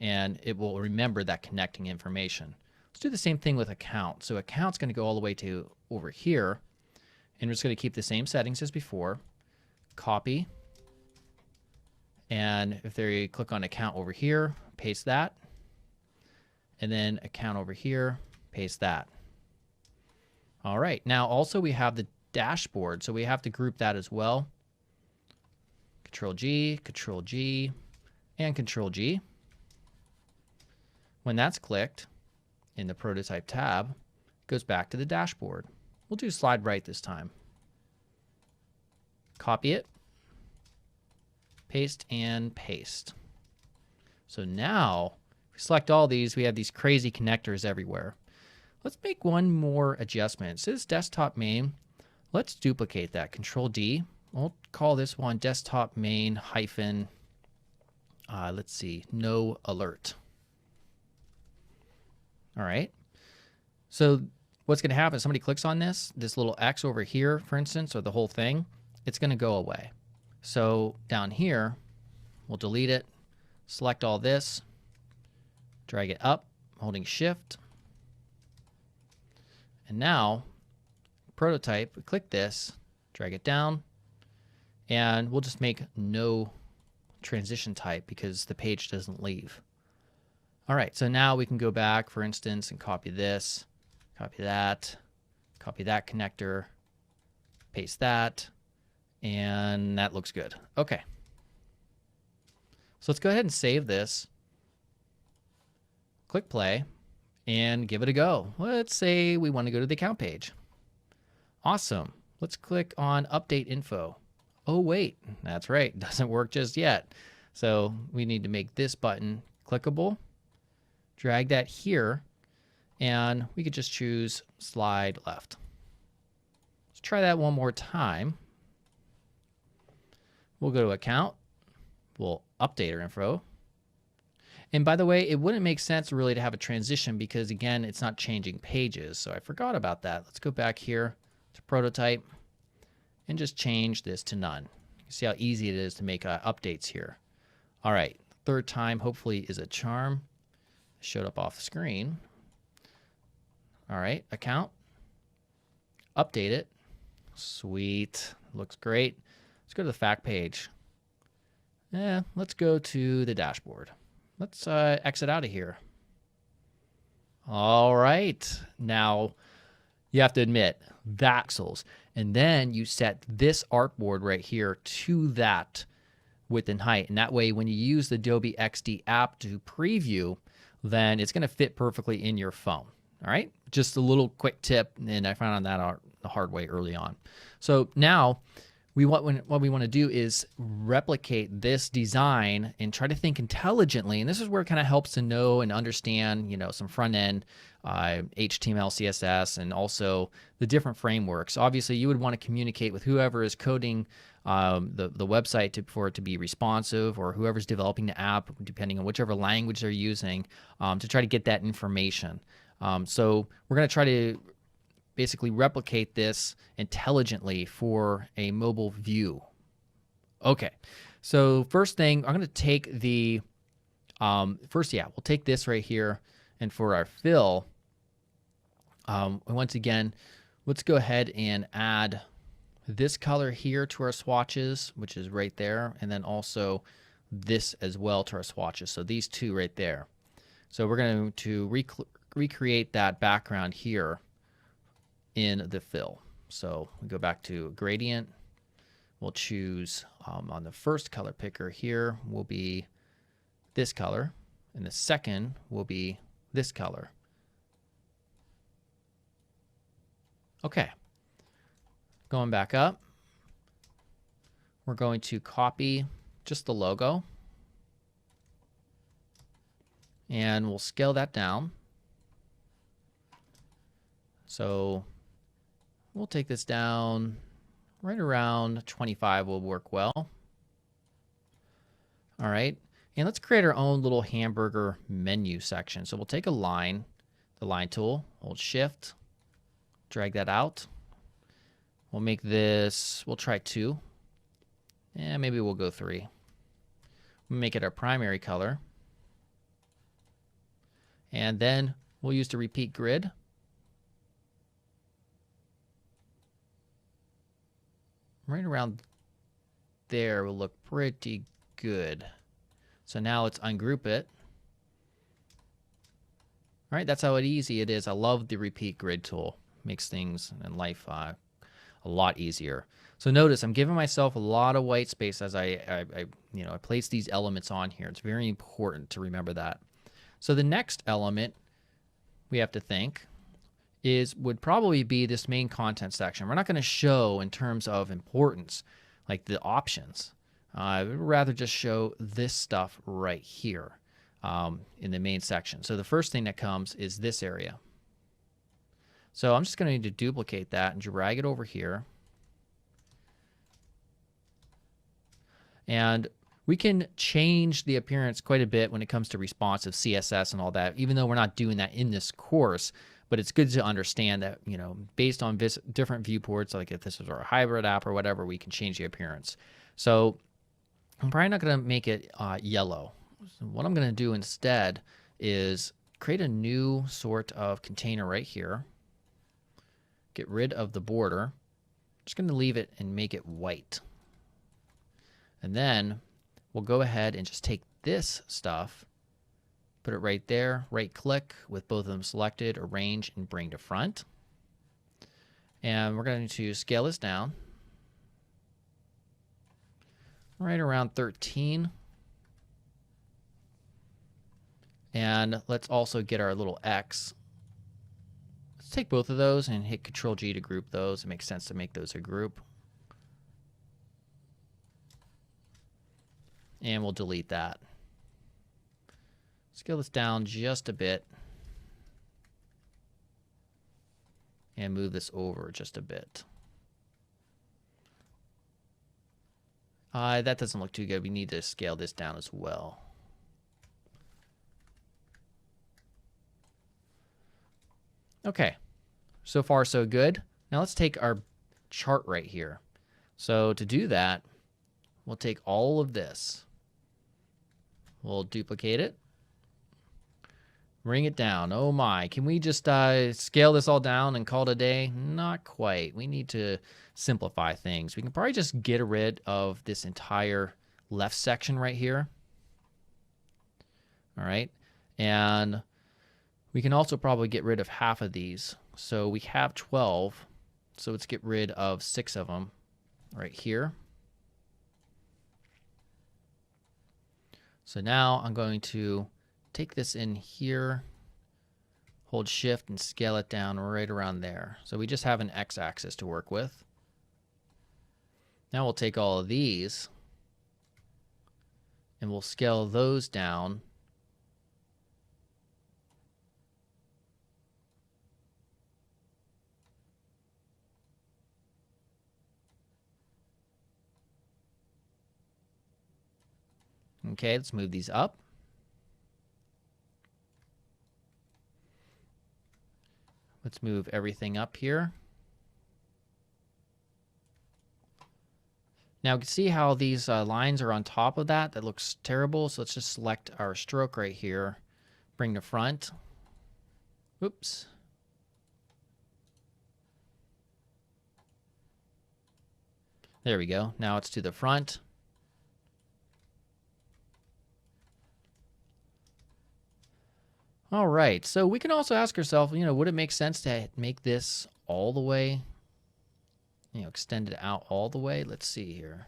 and it will remember that connecting information. Let's do the same thing with account. So account's going to go all the way to over here, and we're just going to keep the same settings as before. Copy, and if there you click on account over here, paste that, and then account over here, paste that. All right, now also we have the dashboard, so we have to group that as well. Control G, and Control G. When that's clicked in the prototype tab, it goes back to the dashboard. We'll do slide right this time. Copy it, paste, and paste. So now, if we select all these, we have these crazy connectors everywhere. Let's make one more adjustment. It says desktop main. Let's duplicate that. Control D. We'll call this one desktop main hyphen, let's see, no alert. All right. So what's going to happen if somebody clicks on this little X over here, for instance, or the whole thing, it's going to go away. So down here, we'll delete it, select all this, drag it up, holding Shift. And now, prototype, we click this, drag it down, and we'll just make no transition type because the page doesn't leave. All right, so now we can go back, for instance, and copy this, copy that connector, paste that, and that looks good. Okay. So let's go ahead and save this. Click play and give it a go. Let's say we want to go to the account page. Awesome. Let's click on update info. Oh, wait, that's right. It doesn't work just yet. So we need to make this button clickable. Drag that here, and we could just choose slide left. Let's try that one more time. We'll go to account. We'll update our info. And by the way, it wouldn't make sense really to have a transition because, again, it's not changing pages. So I forgot about that. Let's go back here to prototype and just change this to none. You can see how easy it is to make updates here. All right, third time hopefully is a charm. It showed up off the screen. All right, account, update it. Sweet, looks great. Let's go to the fact page. Let's go to the dashboard. Let's exit out of here. All right, now you have to admit, pixels. And then you set this artboard right here to that width and height. And that way, when you use the Adobe XD app to preview, then it's going to fit perfectly in your phone. All right, just a little quick tip, and I found that the hard way early on. So now, what we want to do is replicate this design and try to think intelligently. And this is where it kind of helps to know and understand, some front end HTML, CSS, and also the different frameworks. Obviously, you would want to communicate with whoever is coding the website for it to be responsive, or whoever's developing the app, depending on whichever language they're using, to try to get that information. So we're going to try to basically replicate this intelligently for a mobile view. Okay, so first thing, I'm going to take the, we'll take this right here, and for our fill, once again, let's go ahead and add this color here to our swatches, which is right there, and then also this as well to our swatches. So these two right there. So we're going to recreate that background here in the fill. So we go back to gradient. We'll choose on the first color picker here will be this color, and the second will be this color. Okay, going back up, we're going to copy just the logo, and we'll scale that down. So we'll take this down right around 25 will work well. All right, and let's create our own little hamburger menu section. So we'll take a line, the line tool, hold shift, drag that out. We'll make this, we'll try 2. And maybe we'll go 3. We'll make it our primary color. And then we'll use the repeat grid. Right around there will look pretty good. So now let's ungroup it. All right, that's how easy it is. I love the repeat grid tool. Makes things in life a lot easier. So notice I'm giving myself a lot of white space as I place these elements on here. It's very important to remember that. So the next element we have to think would probably be this main content section. We're not going to show in terms of importance like the options. I would rather just show this stuff right here in the main section. So the first thing that comes is this area. So I'm just going to need to duplicate that and drag it over here. And we can change the appearance quite a bit when it comes to responsive CSS and all that, even though we're not doing that in this course. But it's good to understand that, based on different viewports, like if this is our hybrid app or whatever, we can change the appearance. So I'm probably not going to make it yellow. So what I'm going to do instead is create a new sort of container right here. Get rid of the border. I'm just going to leave it and make it white. And then we'll go ahead and just take this stuff, put it right there, right click with both of them selected, arrange and bring to front. And we're going to scale this down right around 13. And let's also get our little X. Let's take both of those and hit Control G to group those. It makes sense to make those a group. And we'll delete that. Scale this down just a bit. And move this over just a bit. That doesn't look too good. We need to scale this down as well. Okay, so far so good. Now let's take our chart right here. So to do that, we'll take all of this. We'll duplicate it. Bring it down. Oh my, can we just scale this all down and call it a day? Not quite. We need to simplify things. We can probably just get rid of this entire left section right here. All right, and we can also probably get rid of half of these. So we have 12, so let's get rid of 6 of them right here. So now I'm going to take this in here, hold shift and scale it down right around there. So we just have an x-axis to work with. Now we'll take all of these and we'll scale those down. Okay, let's move these up. Let's move everything up here. Now you can see how these lines are on top of that. That looks terrible. So let's just select our stroke right here. Bring the front. Oops. There we go. Now it's to the front. All right, so we can also ask ourselves, would it make sense to make this all the way, extend it out all the way? Let's see here.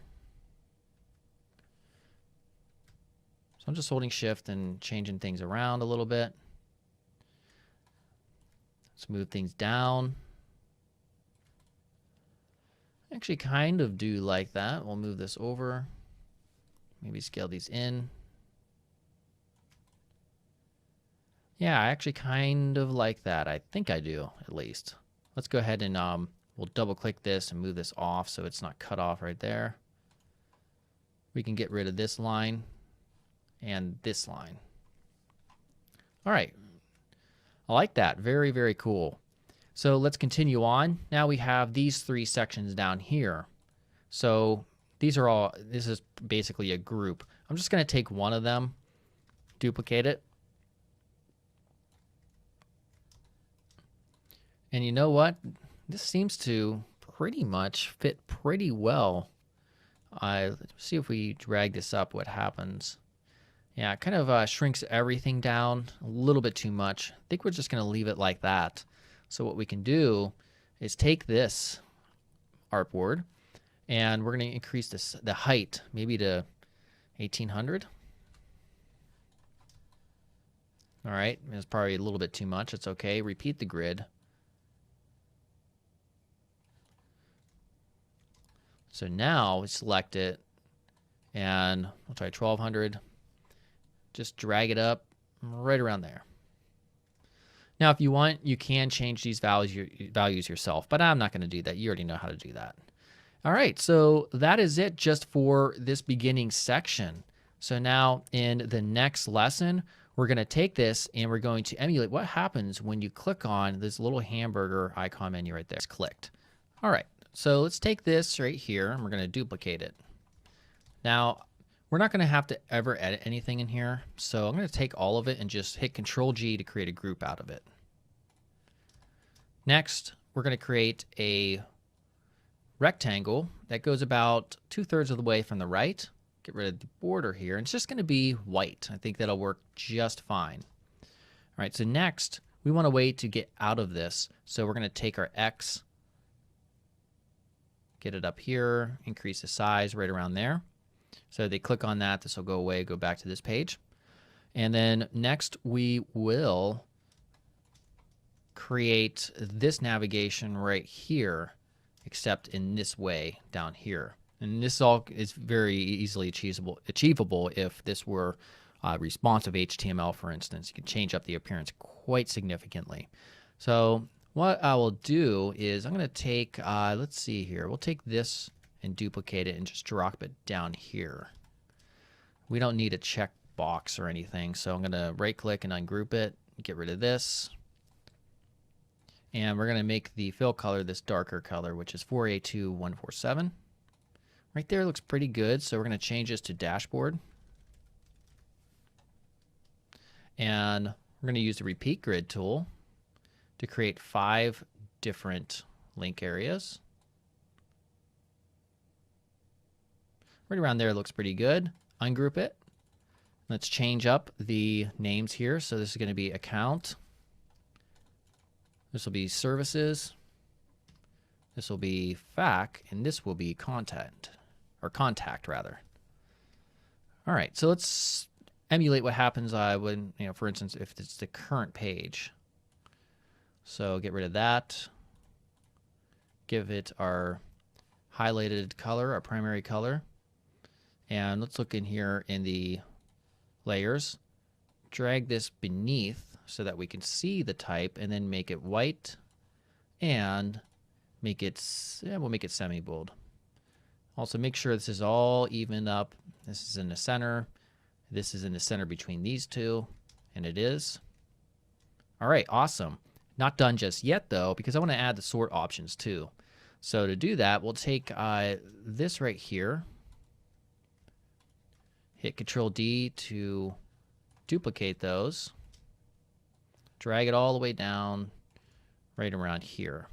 So I'm just holding shift and changing things around a little bit. Let's move things down. Actually kind of do like that. We'll move this over. Maybe scale these in. Yeah, I actually kind of like that. I think I do, at least. Let's go ahead and we'll double click this and move this off so it's not cut off right there. We can get rid of this line and this line. All right. I like that. Very, very cool. So let's continue on. Now we have these 3 sections down here. So this is basically a group. I'm just going to take one of them, duplicate it. And you know what? This seems to pretty much fit pretty well. Let's see if we drag this up, what happens. Yeah, it kind of shrinks everything down a little bit too much. I think we're just going to leave it like that. So what we can do is take this artboard and we're going to increase the height maybe to 1800. All right, it's probably a little bit too much. It's okay. Repeat the grid. So now we select it and we'll try 1200. Just drag it up right around there. Now, if you want, you can change these values yourself, but I'm not going to do that. You already know how to do that. All right, so that is it just for this beginning section. So now in the next lesson, we're going to take this and we're going to emulate what happens when you click on this little hamburger icon menu right there. It's clicked. All right. So let's take this right here and we're going to duplicate it. Now, we're not going to have to ever edit anything in here. So I'm going to take all of it and just hit Control G to create a group out of it. Next, we're going to create a rectangle that goes about 2/3 of the way from the right. Get rid of the border here. And it's just going to be white. I think that'll work just fine. All right, so next, we want a way to get out of this. So we're going to take our X, get it up here, increase the size right around there. So they click on that, this will go away, go back to this page. And then next we will create this navigation right here, except in this way down here. And this all is very easily achievable if this were responsive HTML, for instance. You can change up the appearance quite significantly. So what I will do is I'm going to take, let's see here, we'll take this and duplicate it and just drop it down here. We don't need a check box or anything, so I'm going to right click and ungroup it, get rid of this. And we're going to make the fill color this darker color, which is 482147. Right there looks pretty good, so we're going to change this to dashboard. And we're going to use the repeat grid tool to create 5 different link areas. Right around there looks pretty good. Ungroup it. Let's change up the names here. So this is going to be account. This will be services. This will be FAQ, and this will be content, or contact rather. All right, so let's emulate what happens when, for instance, if it's the current page. So get rid of that. Give it our highlighted color, our primary color. And let's look in here in the layers. Drag this beneath so that we can see the type, and then make it white and make it, we'll make it semi-bold. Also make sure this is all evened up. This is in the center. This is in the center between these two, and it is. All right, awesome. Not done just yet though, because I want to add the sort options too. So to do that, we'll take this right here, hit Control D to duplicate those, drag it all the way down right around here.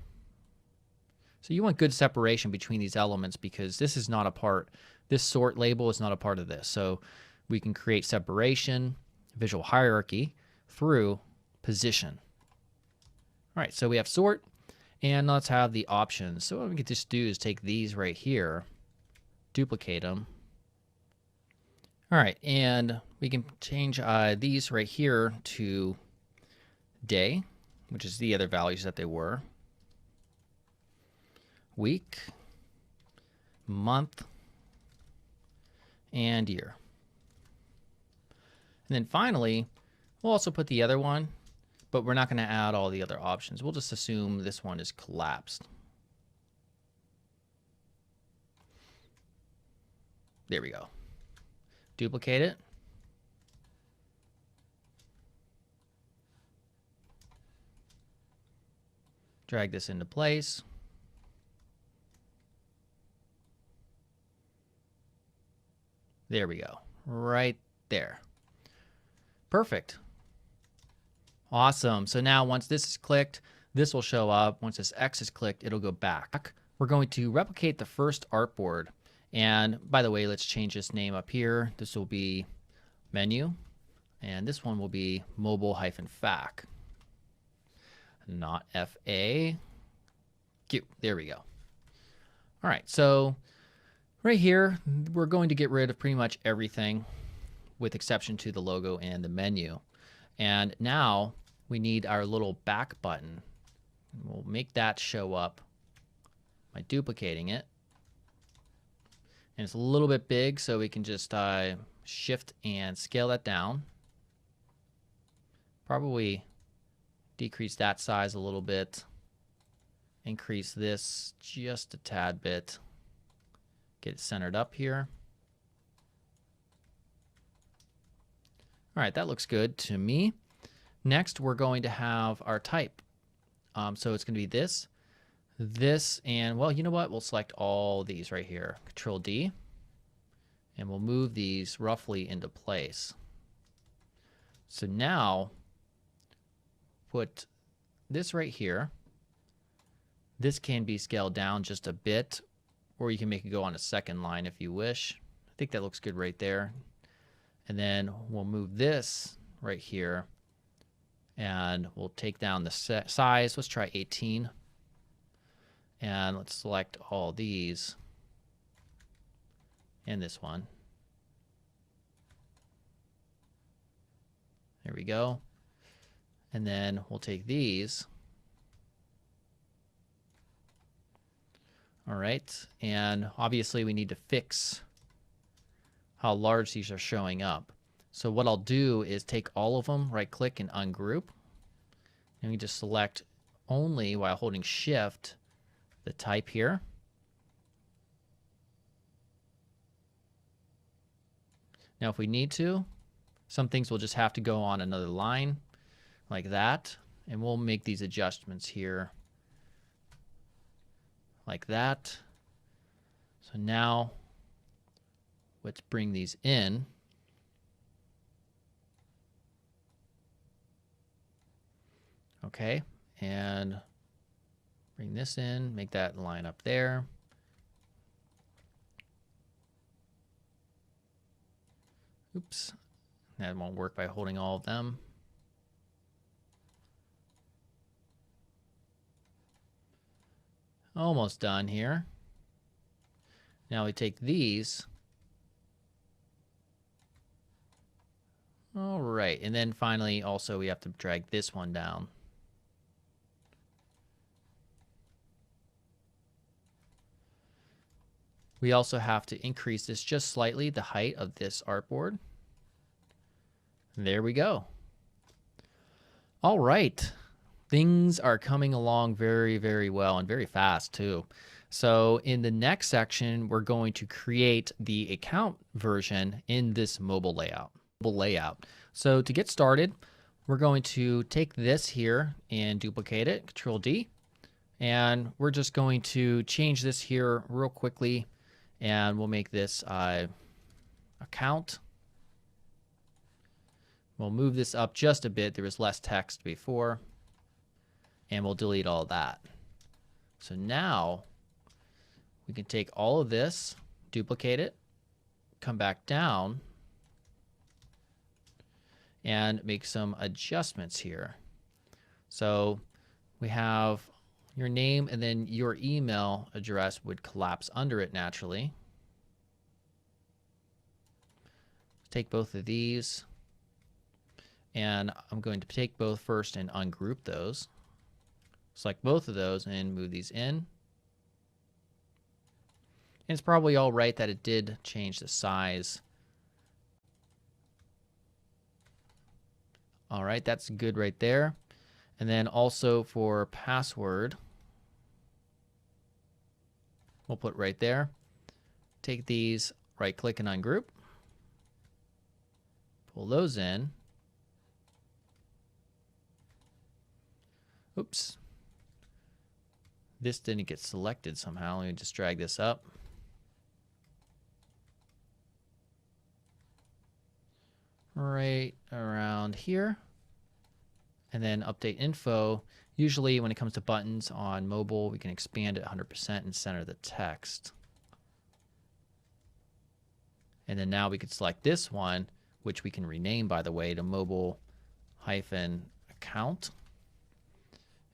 So you want good separation between these elements, because this is not a part, this sort label is not a part of this. So we can create separation, visual hierarchy through position. All right, so we have sort, and let's have the options. So what we can just do is take these right here, duplicate them. All right, and we can change these right here to day, which is the other values that they were. Week, month, and year. And then finally, we'll also put the other one, but we're not going to add all the other options. We'll just assume this one is collapsed. There we go. Duplicate it. Drag this into place. There we go. Right there. Perfect. Awesome. So now once this is clicked, this will show up. Once this X is clicked, it'll go back. We're going to replicate the first artboard. And by the way, let's change this name up here. This will be menu. And this one will be mobile-FAQ. Not FA. Q. There we go. All right. So right here, we're going to get rid of pretty much everything with exception to the logo and the menu. And now we need our little back button. We'll make that show up by duplicating it. And it's a little bit big, so we can just shift and scale that down. Probably decrease that size a little bit. Increase this just a tad bit. Get it centered up here. All right, that looks good to me. Next, we're going to have our type. So it's going to be this, and well, you know what? We'll select all these right here. Control D, and we'll move these roughly into place. So now, put this right here. This can be scaled down just a bit, or you can make it go on a second line if you wish. I think that looks good right there. And then we'll move this right here, and we'll take down the size. Let's try 18. And let's select all these and this one. There we go. And then we'll take these. All right, and obviously we need to fix how large these are showing up. So what I'll do is take all of them, right click and ungroup. And we just select only while holding shift the type here. Now, if we need to, some things will just have to go on another line like that. And we'll make these adjustments here like that. So now let's bring these in. Okay, and bring this in, make that line up there. Oops, that won't work by holding all of them. Almost done here. Now we take these. All right, and then finally also we have to drag this one down. We also have to increase this just slightly, the height of this artboard. There we go. All right. Things are coming along very, very well and very fast too. So in the next section, we're going to create the account version in this mobile layout. So to get started, we're going to take this here and duplicate it, Control D. And we're just going to change this here real quickly. And we'll make this account. We'll move this up just a bit. There was less text before. And we'll delete all of that. So now we can take all of this, duplicate it, come back down, and make some adjustments here. So we have your name, and then your email address would collapse under it naturally. Take both of these, and I'm going to take both first and ungroup those. Select both of those and move these in. And it's probably all right that it did change the size. All right, that's good right there. And then also for password, we'll put right there. Take these, right click and ungroup. Pull those in. Oops. This didn't get selected somehow. Let me just drag this up. Right around here. And then update info. Usually when it comes to buttons on mobile, we can expand it 100% and center the text. And then now we could select this one, which we can rename, by the way, to mobile-account.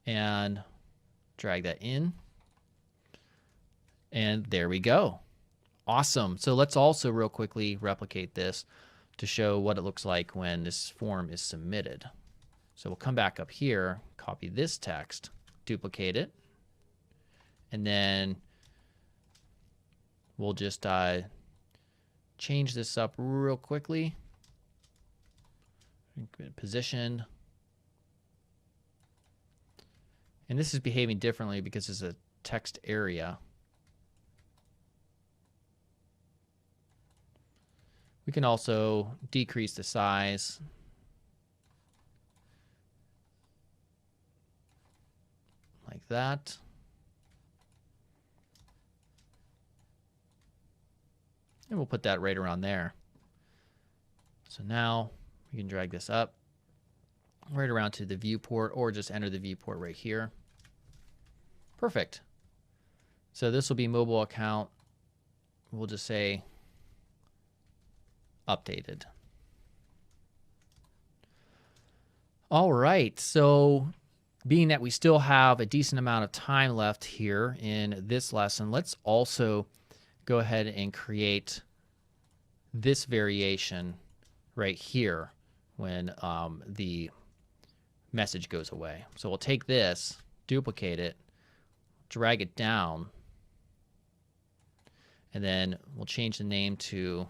And drag that in. And there we go. Awesome. So let's also real quickly replicate this to show what it looks like when this form is submitted. So we'll come back up here, copy this text, duplicate it, and then we'll just change this up real quickly. Position. And this is behaving differently because it's a text area. We can also decrease the size. Like that. And we'll put that right around there. So now we can drag this up right around to the viewport, or just enter the viewport right here. Perfect. So this will be mobile account. We'll just say updated. All right. So being that we still have a decent amount of time left here in this lesson, let's also go ahead and create this variation right here when the message goes away. So we'll take this, duplicate it, drag it down, and then we'll change the name to,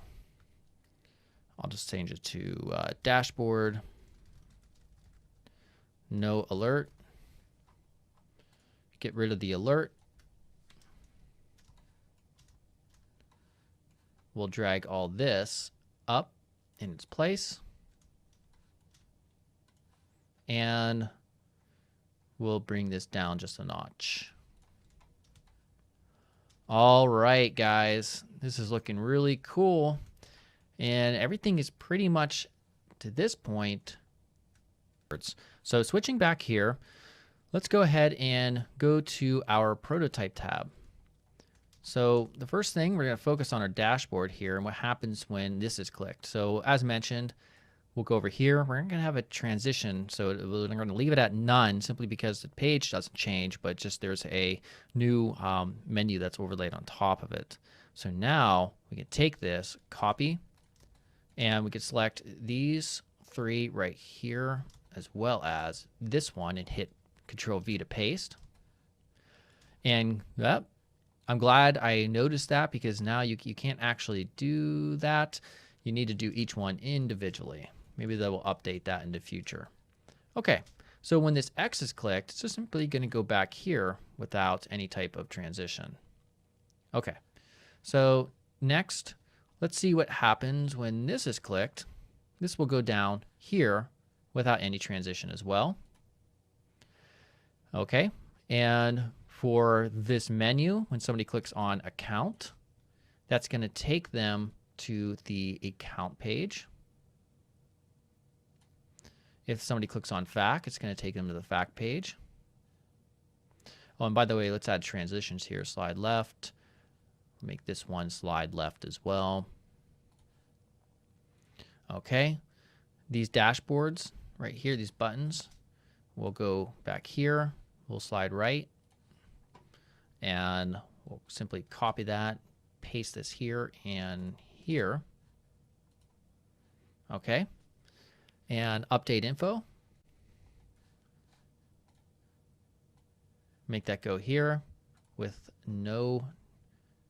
I'll just change it to dashboard, no alert. Get rid of the alert. We'll drag all this up in its place. And we'll bring this down just a notch. All right, guys, this is looking really cool. And everything is pretty much to this point. So switching back here, let's go ahead and go to our prototype tab. So the first thing, we're going to focus on our dashboard here and what happens when this is clicked. So as mentioned, we'll go over here. We're going to have a transition. So we're going to leave it at none simply because the page doesn't change, but just there's a new menu that's overlaid on top of it. So now we can take this, copy, and we can select these three right here as well as this one and hit Control V to paste. And I'm glad I noticed that because now you can't actually do that. You need to do each one individually. Maybe they will update that in the future. Okay, so when this X is clicked, it's just simply going to go back here without any type of transition. Okay, so next, let's see what happens when this is clicked. This will go down here without any transition as well. Okay, and for this menu, when somebody clicks on account, that's going to take them to the account page. If somebody clicks on FAQ, it's going to take them to the FAQ page. Oh, and by the way, let's add transitions here. Slide left. Make this one slide left as well. Okay. These dashboards right here, these buttons, we'll go back here. We'll slide right. And we'll simply copy that, paste this here and here. Okay. And update info. Make that go here with no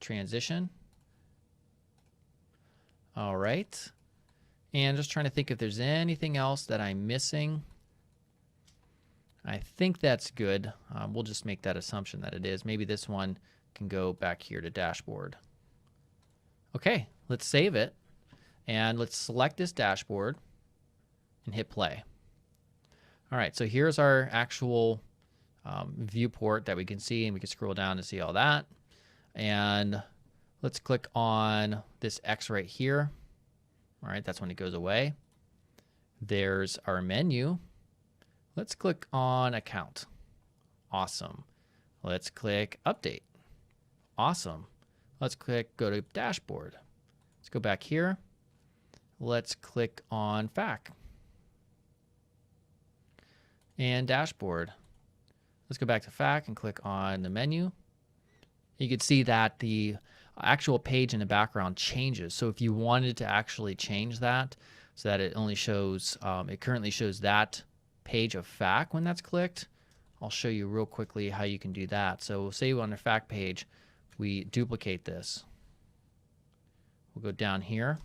transition. All right. And just trying to think if there's anything else that I'm missing. I think that's good. We'll just make that assumption that it is. Maybe this one can go back here to dashboard. Okay, let's save it. And let's select this dashboard and hit play. All right, so here's our actual viewport that we can see, and we can scroll down to see all that. And let's click on this X right here. All right, that's when it goes away. There's our menu. Let's click on account. Awesome. Let's click update. Awesome. Let's click go to dashboard. Let's go back here. Let's click on FAQ. And dashboard. Let's go back to FAQ and click on the menu. You can see that the actual page in the background changes. So if you wanted to actually change that so that it only shows, it currently shows that page of FAQ when that's clicked, I'll show you real quickly how you can do that. So say on the FAQ page, we duplicate this. We'll go down here.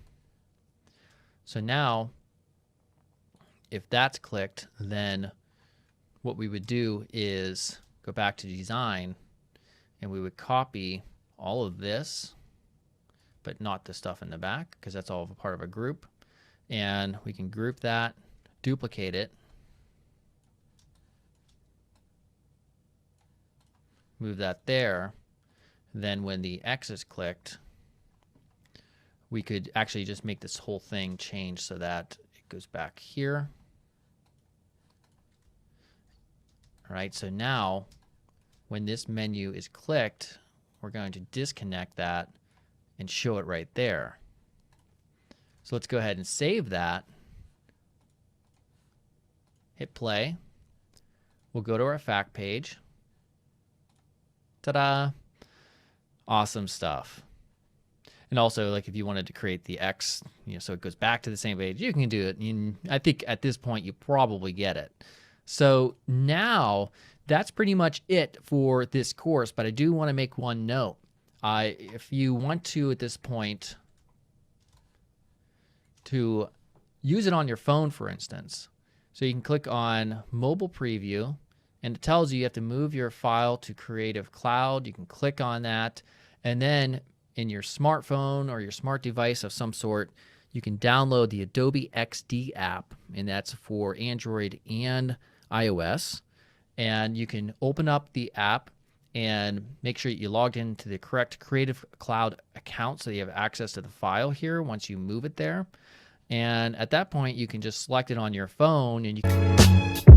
So now, if that's clicked, then what we would do is go back to design and we would copy all of this, but not the stuff in the back because that's all a part of a group. And we can group that, duplicate it, move that there. Then when the X is clicked, we could actually just make this whole thing change so that it goes back here. All right, so now when this menu is clicked, we're going to disconnect that and show it right there. So let's go ahead and save that. Hit play. We'll go to our FAQ page. Ta-da! Awesome stuff. And also, like if you wanted to create the X, so it goes back to the same page, you can do it. And I think at this point you probably get it. So now that's pretty much it for this course, but I do want to make one note. If you want to at this point to use it on your phone, for instance, so you can click on mobile preview and it tells you have to move your file to Creative Cloud. You can click on that, and then in your smartphone or your smart device of some sort, you can download the Adobe XD app, and that's for Android and iOS. And you can open up the app and make sure you logged into the correct Creative Cloud account so you have access to the file here once you move it there. And at that point, you can just select it on your phone and you can